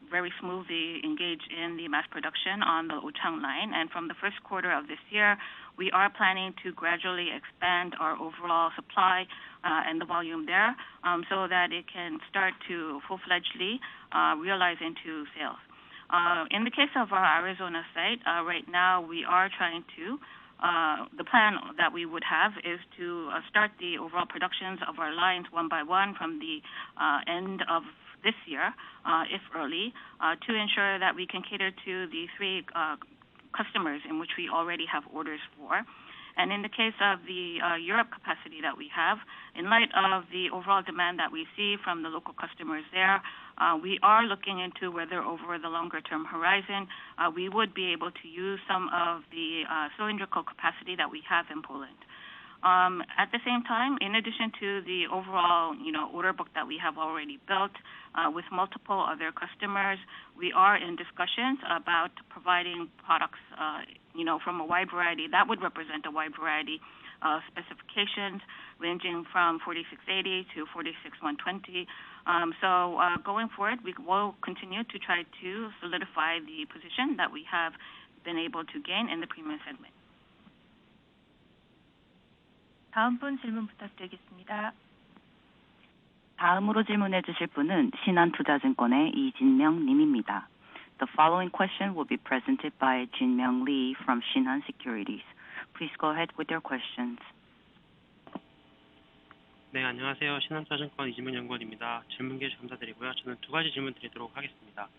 very smoothly engage in the mass production on the Ochang line, and from the first quarter of this year, we are planning to gradually expand our overall supply and the volume there so that it can start to full-fledgedly realize into sales. In the case of our Arizona site, right now we are trying to, the plan that we would have is to start the overall productions of our lines one by one from the end of this year, if early, to ensure that we can cater to the 3 customers in which we already have orders for. And in the case of the Europe capacity that we have, in light of the overall demand that we see from the local customers there, we are looking into whether over the longer term horizon, we would be able to use some of the cylindrical capacity that we have in Poland. At the same time, in addition to the overall, order book that we have already built with multiple other customers, we are in discussions about providing products, from a wide variety. That would represent a wide variety of specifications ranging from 4680 to 46120. So going forward, we will continue to try to solidify the position that we have been able to gain in the premium segment. 다음 분 질문 부탁드리겠습니다. 다음으로 질문해 주실 분은 신한투자증권의 이진명 님입니다. The following question will be presented by Jin-myung Lee from Shinhan Securities. Please go ahead with your questions. 네, 안녕하세요. 신한투자증권 이진명 연구원입니다. 질문 기회 감사드리고요. 저는 2가지 질문 드리도록 하겠습니다.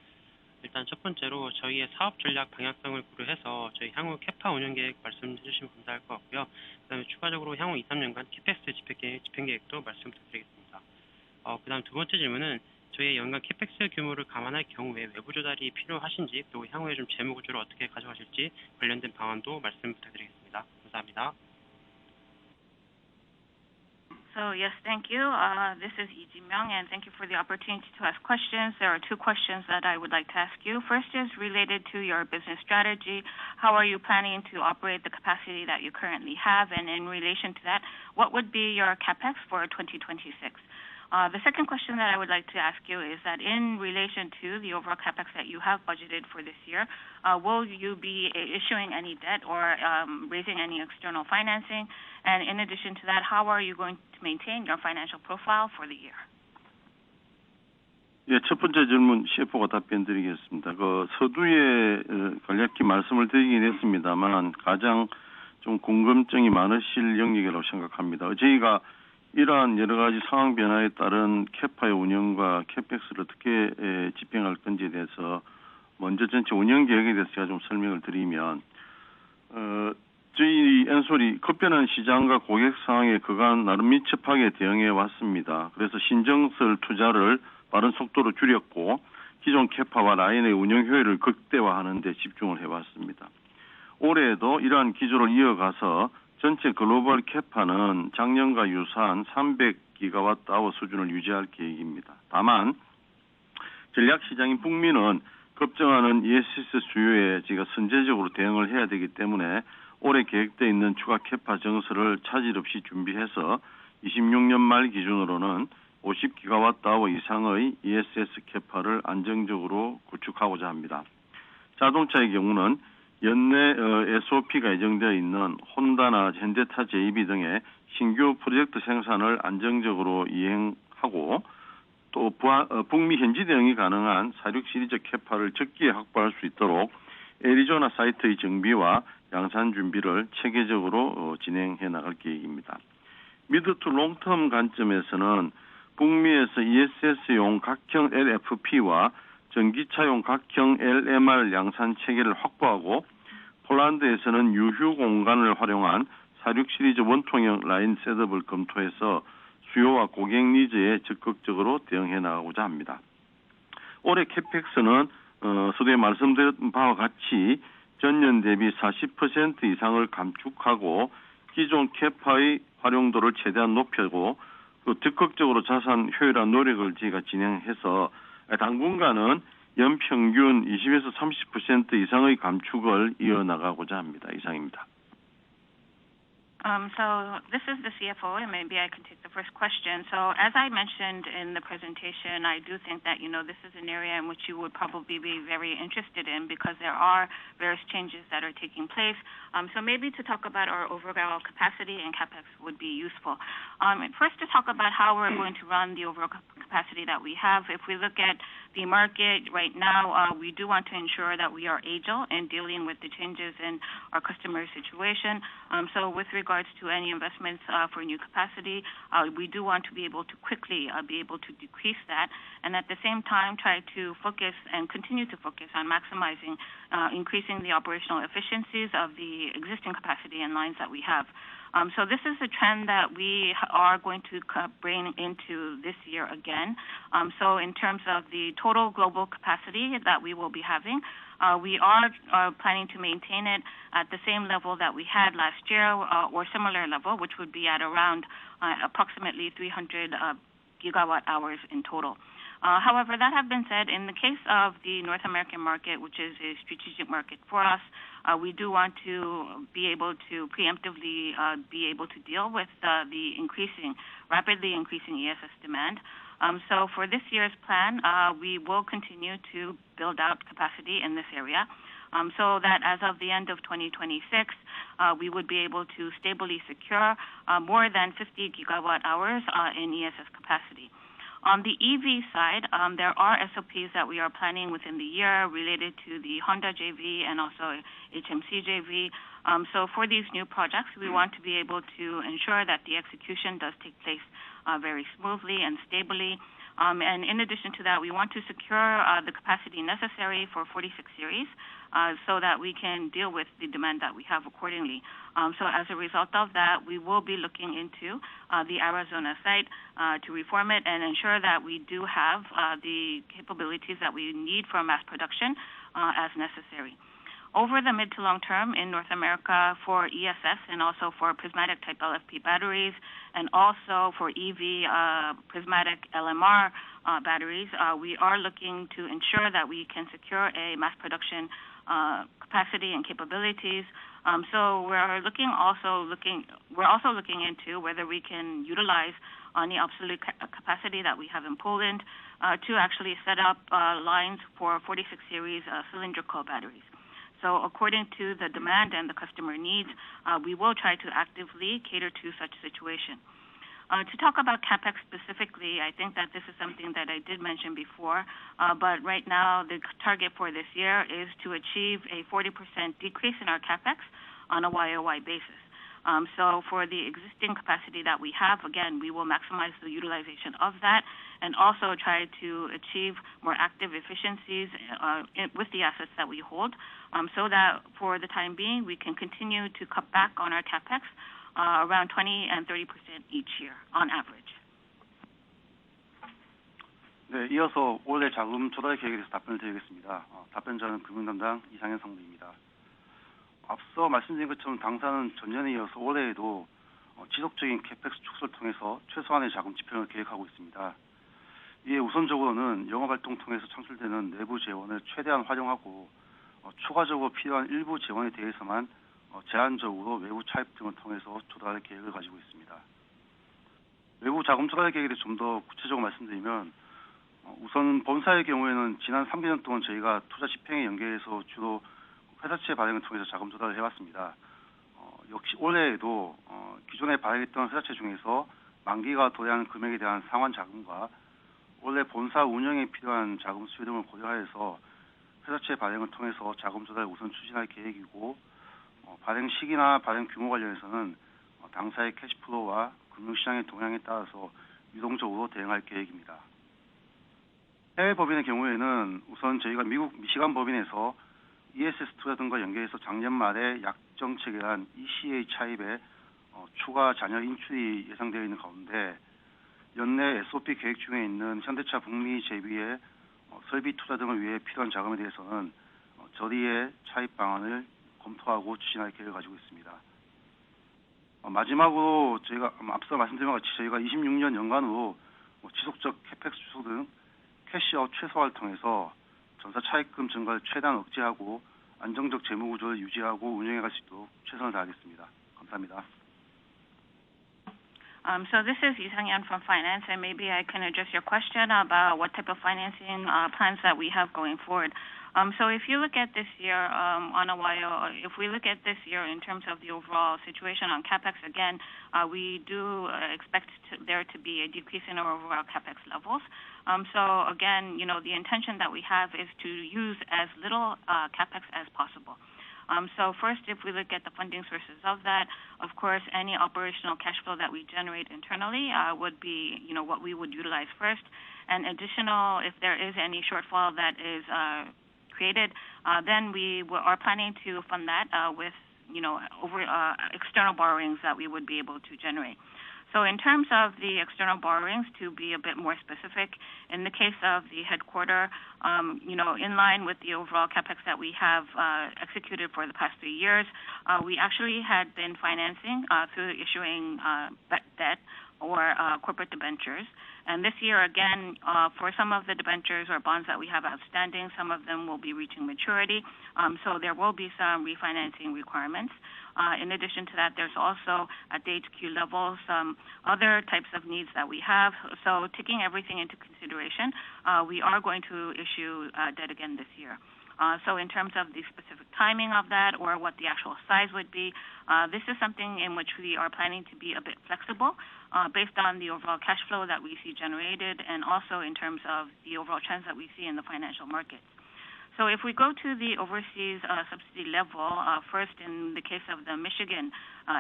일단 첫 번째로 저희의 사업 전략 방향성을 고려해서 저희 향후 캐파 운영 계획 말씀해 주시면 감사할 것 같고요. 그다음에 추가적으로 향후 2, 3년간 캐펙스 집행 계획도 말씀 부탁드리겠습니다. 그다음 두 번째 질문은 저희의 연간 캐펙스 규모를 감안할 경우에 외부 조달이 필요하신지, 또 향후에 좀 재무 구조를 어떻게 가져가실지 관련된 방안도 말씀 부탁드리겠습니다. 감사합니다. So yes, thank you. This is Lee Ji-myung, and thank you for the opportunity to ask questions. There are 2 questions that I would like to ask you. First is related to your business strategy. How are you planning to operate the capacity that you currently have? And in relation to that, what would be your capex for 2026? The second question that I would like to ask you is that in relation to the overall capex that you have budgeted for this year, will you be issuing any debt or raising any external financing? And in addition to that, how are you going to maintain your financial profile for the year? 예, 첫 번째 질문 CFO가 답변드리겠습니다. 서두에 간략히 말씀을 드리긴 했습니다만 가장 좀 궁금증이 많으실 영역이라고 생각합니다. 저희가 이러한 여러 가지 상황 변화에 따른 캐파의 운영과 캐펙스를 어떻게 집행할 건지에 대해서 먼저 전체 운영 계획에 대해서 제가 좀 설명을 드리면, 저희 엔솔이 급변한 시장과 고객 상황에 그간 나름 민첩하게 대응해 왔습니다. 그래서 신정설 투자를 빠른 속도로 줄였고 기존 캐파와 라인의 운영 효율을 극대화하는 데 집중을 해왔습니다. 올해에도 이러한 기조를 이어가서 전체 글로벌 캐파는 작년과 유사한 300기가와트아워 수준을 유지할 계획입니다. 다만 전략시장인 북미는 급증하는 ESS 수요에 저희가 선제적으로 대응을 해야 되기 때문에 올해 계획되어 있는 추가 캐파 증설을 차질 없이 준비해서 26년 말 기준으로는 50기가와트아워 이상의 ESS 캐파를 안정적으로 구축하고자 합니다. 자동차의 경우는 연내 SOP가 예정되어 있는 혼다나 현대차 JV 등의 신규 프로젝트 생산을 안정적으로 이행하고 또 북미 현지 대응이 가능한 46 시리즈 캐파를 적기에 확보할 수 있도록 애리조나 사이트의 정비와 양산 준비를 체계적으로 진행해 나갈 계획입니다. 미드 투 롱텀 관점에서는 북미에서 ESS용 각형 LFP와 전기차용 각형 LMR 양산 체계를 확보하고 폴란드에서는 유휴 공간을 활용한 46 시리즈 원통형 라인 셋업을 검토해서 수요와 고객 니즈에 적극적으로 대응해 나가고자 합니다. 올해 캐펙스는 서두에 말씀드린 바와 같이 전년 대비 40% 이상을 감축하고 기존 캐파의 활용도를 최대한 높이고 또 적극적으로 자산 효율화 노력을 저희가 진행해서 당분간은 연평균 20에서 30% 이상의 감축을 이어나가고자 합니다. 이상입니다. So this is the CFO, and maybe I can take the first question. So as I mentioned in the presentation, I do think that, this is an area in which you would probably be very interested in because there are various changes that are taking place. So maybe to talk about our overall capacity and capex would be useful. First, to talk about how we're going to run the overall capacity that we have. If we look at the market right now, we do want to ensure that we are agile in dealing with the changes in our customer situation. So with regards to any investments for new capacity, we do want to be able to quickly be able to decrease that, and at the same time try to focus and continue to focus on maximizing, increasing the operational efficiencies of the existing capacity and lines that we have. So this is a trend that we are going to bring into this year again. So in terms of the total global capacity that we will be having, we are planning to maintain it at the same level that we had last year or similar level, which would be at around approximately 300 gigawatt hours in total. However, that have been said, in the case of the North American market, which is a strategic market for us, we do want to be able to preemptively be able to deal with the rapidly increasing ESS demand. So for this year's plan, we will continue to build out capacity in this area, so that as of the end of 2026, we would be able to stably secure more than 50 gigawatt hours in ESS capacity. On the EV side, there are SOPs that we are planning within the year related to the Honda JV and also HMC JV. So for these new projects, we want to be able to ensure that the execution does take place very smoothly and stably. And in addition to that, we want to secure the capacity necessary for 46 series so that we can deal with the demand that we have accordingly. So as a result of that, we will be looking into the Arizona site to reform it and ensure that we do have the capabilities that we need for mass production as necessary. Over the mid to long term in North America for ESS and also for prismatic type LFP batteries and also for EV prismatic LMR batteries, we are looking to ensure that we can secure a mass production capacity and capabilities. So we're also looking into whether we can utilize any obsolete capacity that we have in Poland to actually set up lines for 46 series cylindrical batteries. So according to the demand and the customer needs, we will try to actively cater to such situation. To talk about CapEx specifically, I think that this is something that I did mention before, but right now the target for this year is to achieve a 40% decrease in our CapEx on a YOY basis. So for the existing capacity that we have, again, we will maximize the utilization of that and also try to achieve more active efficiencies with the assets that we hold, so that for the time being, we can continue to cut back on our capex around 20 and 30% each year on average. 네, 이어서 올해 자금 조달 계획에 대해서 답변을 드리겠습니다. 답변자는 금융담당 이상현 상무입니다. 앞서 말씀드린 것처럼 당사는 전년에 이어서 올해에도 지속적인 캐펙스 축소를 통해서 최소한의 자금 집행을 계획하고 있습니다. 이에 우선적으로는 영업활동 통해서 창출되는 내부 재원을 최대한 활용하고 추가적으로 필요한 일부 재원에 대해서만 제한적으로 외부 차입 등을 통해서 조달할 계획을 가지고 있습니다. 외부 자금 조달 계획에 대해 좀 더 구체적으로 말씀드리면 우선 본사의 경우에는 지난 3개년 동안 저희가 투자 집행에 연계해서 주로 회사채 발행을 통해서 자금 조달을 해왔습니다. 역시 올해에도 기존에 발행했던 회사채 중에서 만기가 도래하는 금액에 대한 상환 자금과 올해 본사 운영에 필요한 자금 수요 등을 고려하여서 회사채 발행을 통해서 자금 조달을 우선 추진할 계획이고, 발행 시기나 발행 규모 관련해서는 당사의 캐시플로우와 금융시장의 동향에 따라서 유동적으로 대응할 계획입니다. 해외 법인의 경우에는 우선 저희가 미국 미시간 법인에서 ESS 투자 등과 연계해서 작년 말에 약정책이란 ECA 차입에 추가 잔여 인출이 예상되어 있는 가운데 연내 SOP 계획 중에 있는 현대차 북미 제비의 설비 투자 등을 위해 필요한 자금에 대해서는 저리의 차입 방안을 검토하고 추진할 계획을 가지고 있습니다. 마지막으로 저희가 앞서 말씀드린 것 같이 저희가 26년 연간으로 지속적 캐펙스 축소 등 캐시아웃 최소화를 통해서 전사 차입금 증가를 최대한 억제하고 안정적 재무 구조를 유지하고 운영해 갈 수 있도록 최선을 다하겠습니다. 감사합니다. So this is Lee Sang-yeon from Finance, and maybe I can address your question about what type of financing plans that we have going forward. So if you look at this year if we look at this year in terms of the overall situation on capex, again, we do expect there to be a decrease in our overall capex levels. So again, the intention that we have is to use as little capex as possible. So first, if we look at the funding sources of that, of course, any operational cash flow that we generate internally would be, what we would utilize first. And additional, if there is any shortfall that is created, then we are planning to fund that with, external borrowings that we would be able to generate. So in terms of the external borrowings, to be a bit more specific, in the case of the headquarter, in line with the overall capex that we have executed for the past 3 years, we actually had been financing through issuing debt or corporate debentures. And this year, again, for some of the debentures or bonds that we have outstanding, some of them will be reaching maturity. So there will be some refinancing requirements. In addition to that, there's also at the HQ level some other types of needs that we have. So taking everything into consideration, we are going to issue debt again this year. So in terms of the specific timing of that or what the actual size would be, this is something in which we are planning to be a bit flexible based on the overall cash flow that we see generated and also in terms of the overall trends that we see in the financial markets. So if we go to the overseas subsidy level, first in the case of the Michigan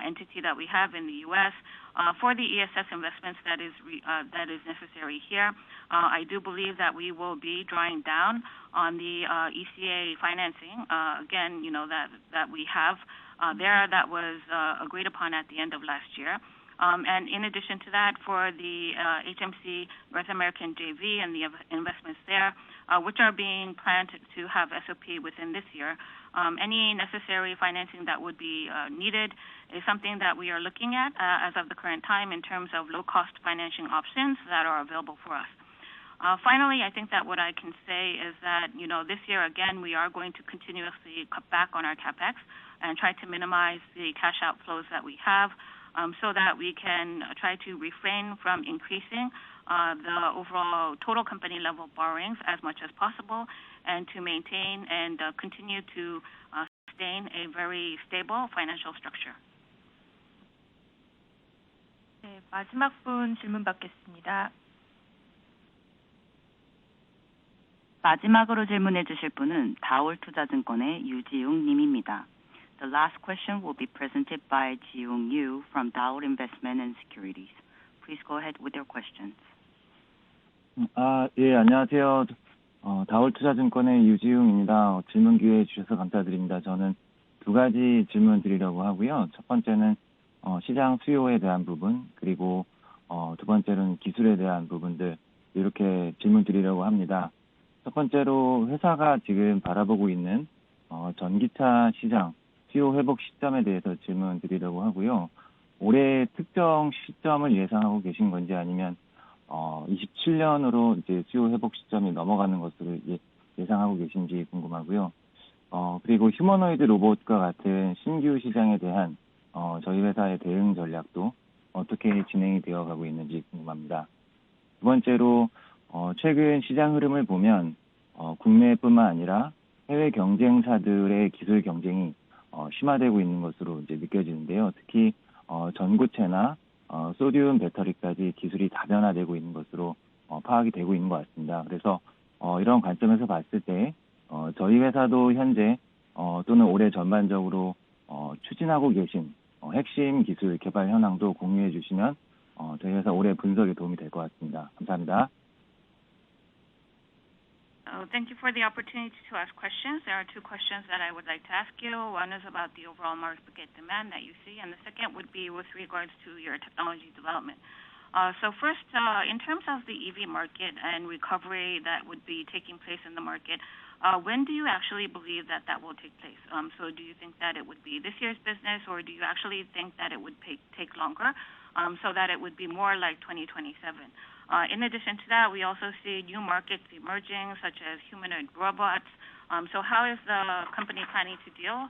entity that we have in the U.S., for the ESS investments that is necessary here, I do believe that we will be drawing down on the ECA financing, again, that we have there that was agreed upon at the end of last year. And in addition to that, for the HMC North American JV and the investments there, which are being planned to have SOP within this year, any necessary financing that would be needed is something that we are looking at as of the current time in terms of low-cost financing options that are available for us. Finally, I think that what I can say is that, this year, again, we are going to continuously cut back on our capex and try to minimize the cash outflows that we have, so that we can try to refrain from increasing the overall total company level borrowings as much as possible and to maintain and continue to sustain a very stable financial structure. 네, 마지막 분 질문 받겠습니다. 마지막으로 질문해 주실 분은 다올투자증권의 유지웅 님입니다. The last question will be presented by Ji-Young Yu from Daol Investment and Securities. Please go ahead with your questions. 예, 안녕하세요. 다올투자증권의 유지웅입니다. 질문 기회 주셔서 감사드립니다. 저는 두 가지 질문 드리려고 하고요. 첫 번째는 시장 수요에 대한 부분, 그리고 두 번째는 기술에 대한 부분들 이렇게 질문 드리려고 합니다. 첫 번째로 회사가 지금 바라보고 있는 전기차 시장 수요 회복 시점에 대해서 질문 드리려고 하고요. 올해 특정 시점을 예상하고 계신 건지 아니면 27년으로 이제 수요 회복 시점이 넘어가는 것으로 예상하고 계신지 궁금하고요. 그리고 휴머노이드 로봇과 같은 신규 시장에 대한 저희 회사의 대응 전략도 어떻게 진행이 되어 가고 있는지 궁금합니다. 두 번째로 최근 시장 흐름을 보면 국내뿐만 아니라 해외 경쟁사들의 기술 경쟁이 심화되고 있는 것으로 이제 느껴지는데요. 특히 전고체나 소듐 배터리까지 기술이 다변화되고 있는 것으로 파악이 되고 있는 것 같습니다. 그래서 이런 관점에서 봤을 때 저희 회사도 현재 또는 올해 전반적으로 추진하고 계신 핵심 기술 개발 현황도 공유해 주시면 저희 회사 올해 분석에 도움이 될 것 같습니다. 감사합니다. Thank you for the opportunity to ask questions. There are two questions that I would like to ask you. One is about the overall market demand that you see, and the second would be with regards to your technology development. So first, in terms of the EV market and recovery that would be taking place in the market, when do you actually believe that that will take place? So do you think that it would be this year's business, or do you actually think that it would take longer, so that it would be more like 2027? In addition to that, we also see new markets emerging, such as humanoid robots. So how is the company planning to deal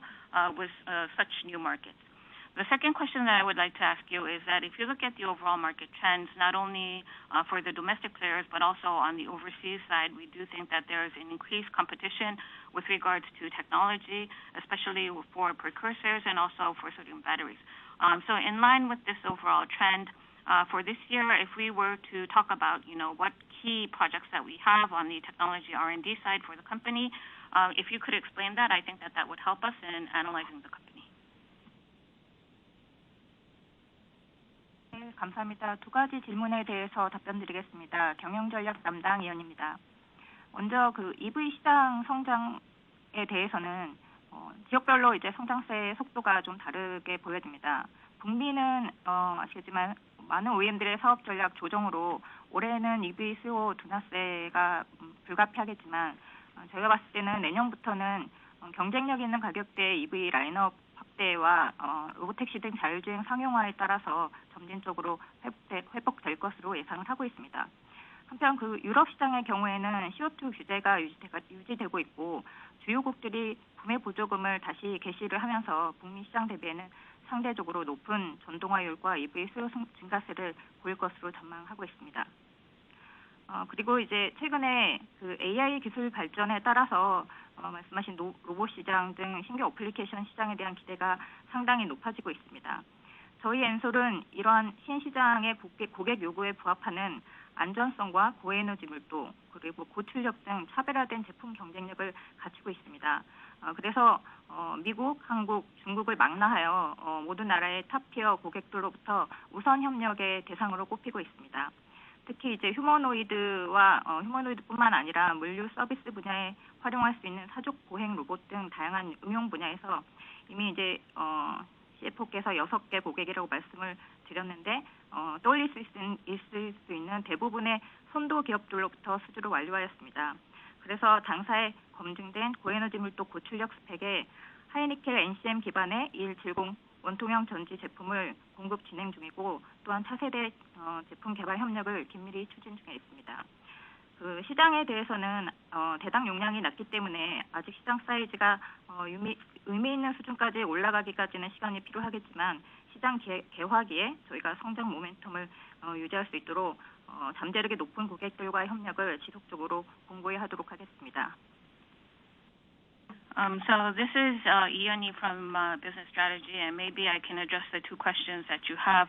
with such new markets? The second question that I would like to ask you is that if you look at the overall market trends, not only for the domestic players, but also on the overseas side, we do think that there is an increased competition with regards to technology, especially for precursors and also for sodium batteries. So in line with this overall trend, for this year, if we were to talk about, what key projects that we have on the technology R&D side for the company, if you could explain that, I think that would help us in analyzing the company. 네, 감사합니다. 두 가지 질문에 대해서 답변드리겠습니다. 경영전략 담당 위원입니다. 먼저 그 EV 시장 성장에 대해서는 지역별로 이제 성장세의 속도가 좀 다르게 보여집니다. 북미는 아시겠지만 많은 OEM들의 사업 전략 조정으로 올해는 EV 수요 둔화세가 불가피하겠지만 저희가 봤을 때는 내년부터는 경쟁력 있는 가격대의 EV 라인업 확대와 로보택시 등 자율주행 상용화에 따라서 점진적으로 회복될 것으로 예상을 하고 있습니다. 한편 그 유럽 시장의 경우에는 CO2 규제가 유지되고 있고 주요국들이 구매 보조금을 다시 개시를 하면서 북미 시장 대비에는 상대적으로 높은 전동화율과 EV 수요 증가세를 보일 것으로 전망하고 있습니다. 그리고 이제 최근에 그 AI 기술 발전에 따라서 말씀하신 로봇 시장 등 신규 어플리케이션 시장에 대한 기대가 상당히 높아지고 있습니다. 저희 엔솔은 이러한 신시장의 고객 요구에 부합하는 안전성과 고에너지 밀도 그리고 고출력 등 차별화된 제품 경쟁력을 갖추고 있습니다. 그래서 미국, 한국, 중국을 망라하여 모든 나라의 탑티어 고객들로부터 우선 협력의 대상으로 꼽히고 있습니다. 특히 이제 휴머노이드뿐만 아니라 물류 서비스 분야에 활용할 수 있는 사족 보행 로봇 등 다양한 응용 분야에서 이미 이제 CFO께서 6개 고객이라고 말씀을 드렸는데 떠올릴 수 있는 대부분의 선도 기업들로부터 수주를 완료하였습니다. 그래서 당사에 검증된 고에너지 밀도 고출력 스펙의 하이니켈 NCM 기반의 2170 원통형 전지 제품을 공급 진행 중이고 또한 차세대 제품 개발 협력을 긴밀히 추진 중에 있습니다. 그 시장에 대해서는 대당 용량이 낮기 때문에 아직 시장 사이즈가 의미 있는 수준까지 올라가기까지는 시간이 필요하겠지만 시장 개화기에 저희가 성장 모멘텀을 유지할 수 있도록 잠재력이 높은 고객들과의 협력을 지속적으로 공고히 하도록 하겠습니다. So this is Ioni from Business Strategy, and maybe I can address the two questions that you have.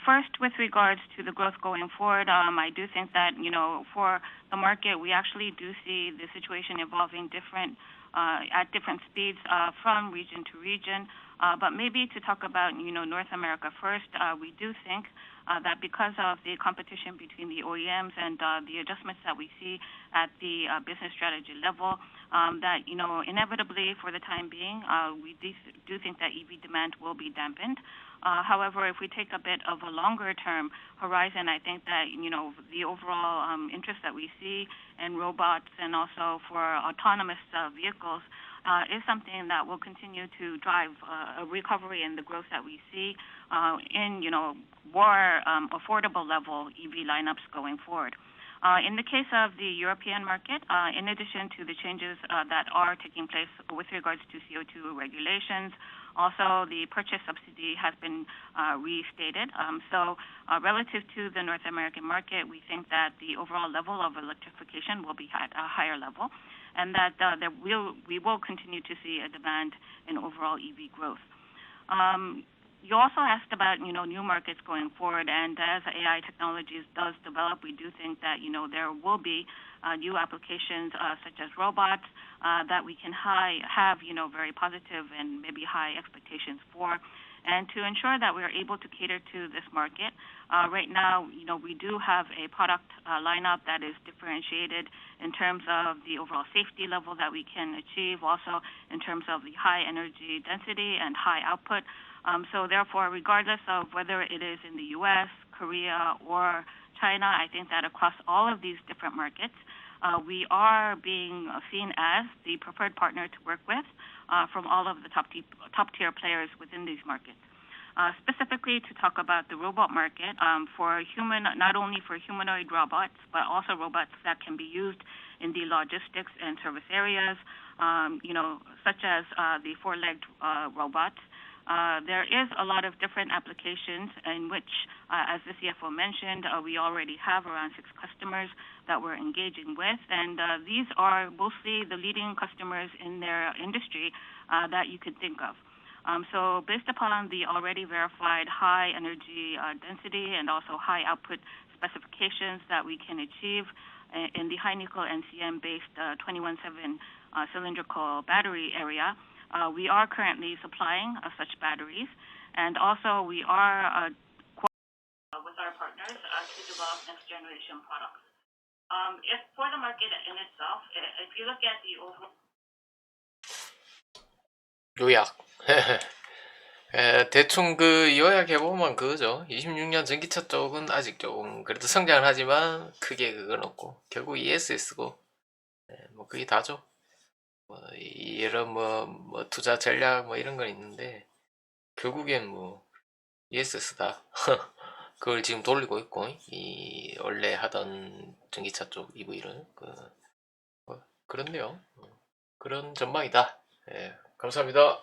First, with regards to the growth going forward, I do think that, for the market, we actually do see the situation evolving different at different speeds from region to region. But maybe to talk about, North America first, we do think that because of the competition between the OEMs and the adjustments that we see at the business strategy level, that, inevitably for the time being, we do think that EV demand will be dampened. However, if we take a bit of a longer term horizon, I think that, the overall interest that we see in robots and also for autonomous vehicles is something that will continue to drive a recovery in the growth that we see in, more affordable level EV lineups going forward. In the case of the European market, in addition to the changes that are taking place with regards to CO2 regulations, also the purchase subsidy has been restated. So relative to the North American market, we think that the overall level of electrification will be at a higher level, and that we will continue to see a demand in overall EV growth. You also asked about, new markets going forward, and as AI technologies does develop, we do think that, there will be new applications such as robots that we can have, very positive and maybe high expectations for. And to ensure that we are able to cater to this market, right now, we do have a product lineup that is differentiated in terms of the overall safety level that we can achieve, also in terms of the high energy density and high output. So therefore, regardless of whether it is in the U.S., Korea, or China, I think that across all of these different markets, we are being seen as the preferred partner to work with from all of the top-tier players within these markets. Specifically to talk about the robot market, not only for humanoid robots, but also robots that can be used in the logistics and service areas, such as the four-legged robots. There is a lot of different applications in which, as the CFO mentioned, we already have around 6 customers that we're engaging with, and these are mostly the leading customers in their industry that you could think of. So based upon the already verified high energy density and also high output specifications that we can achieve in the high nickel NCM based 21/7 cylindrical battery area, we are currently supplying such batteries, and also we are with our partners to develop next generation products. If for the market in itself, if you look at the overall 요약. 대충 요약해보면 그거죠. 26년 전기차 쪽은 아직 조금 그래도 성장을 하지만 크게 그건 없고, 결국 ESS고, 뭐 그게 다죠. 이런 투자 전략 이런 건 있는데, 결국엔 ESS다. 그걸 지금 돌리고 있고, 이 원래 하던 전기차 쪽 EV를 그렇네요. 그런 전망이다. 감사합니다.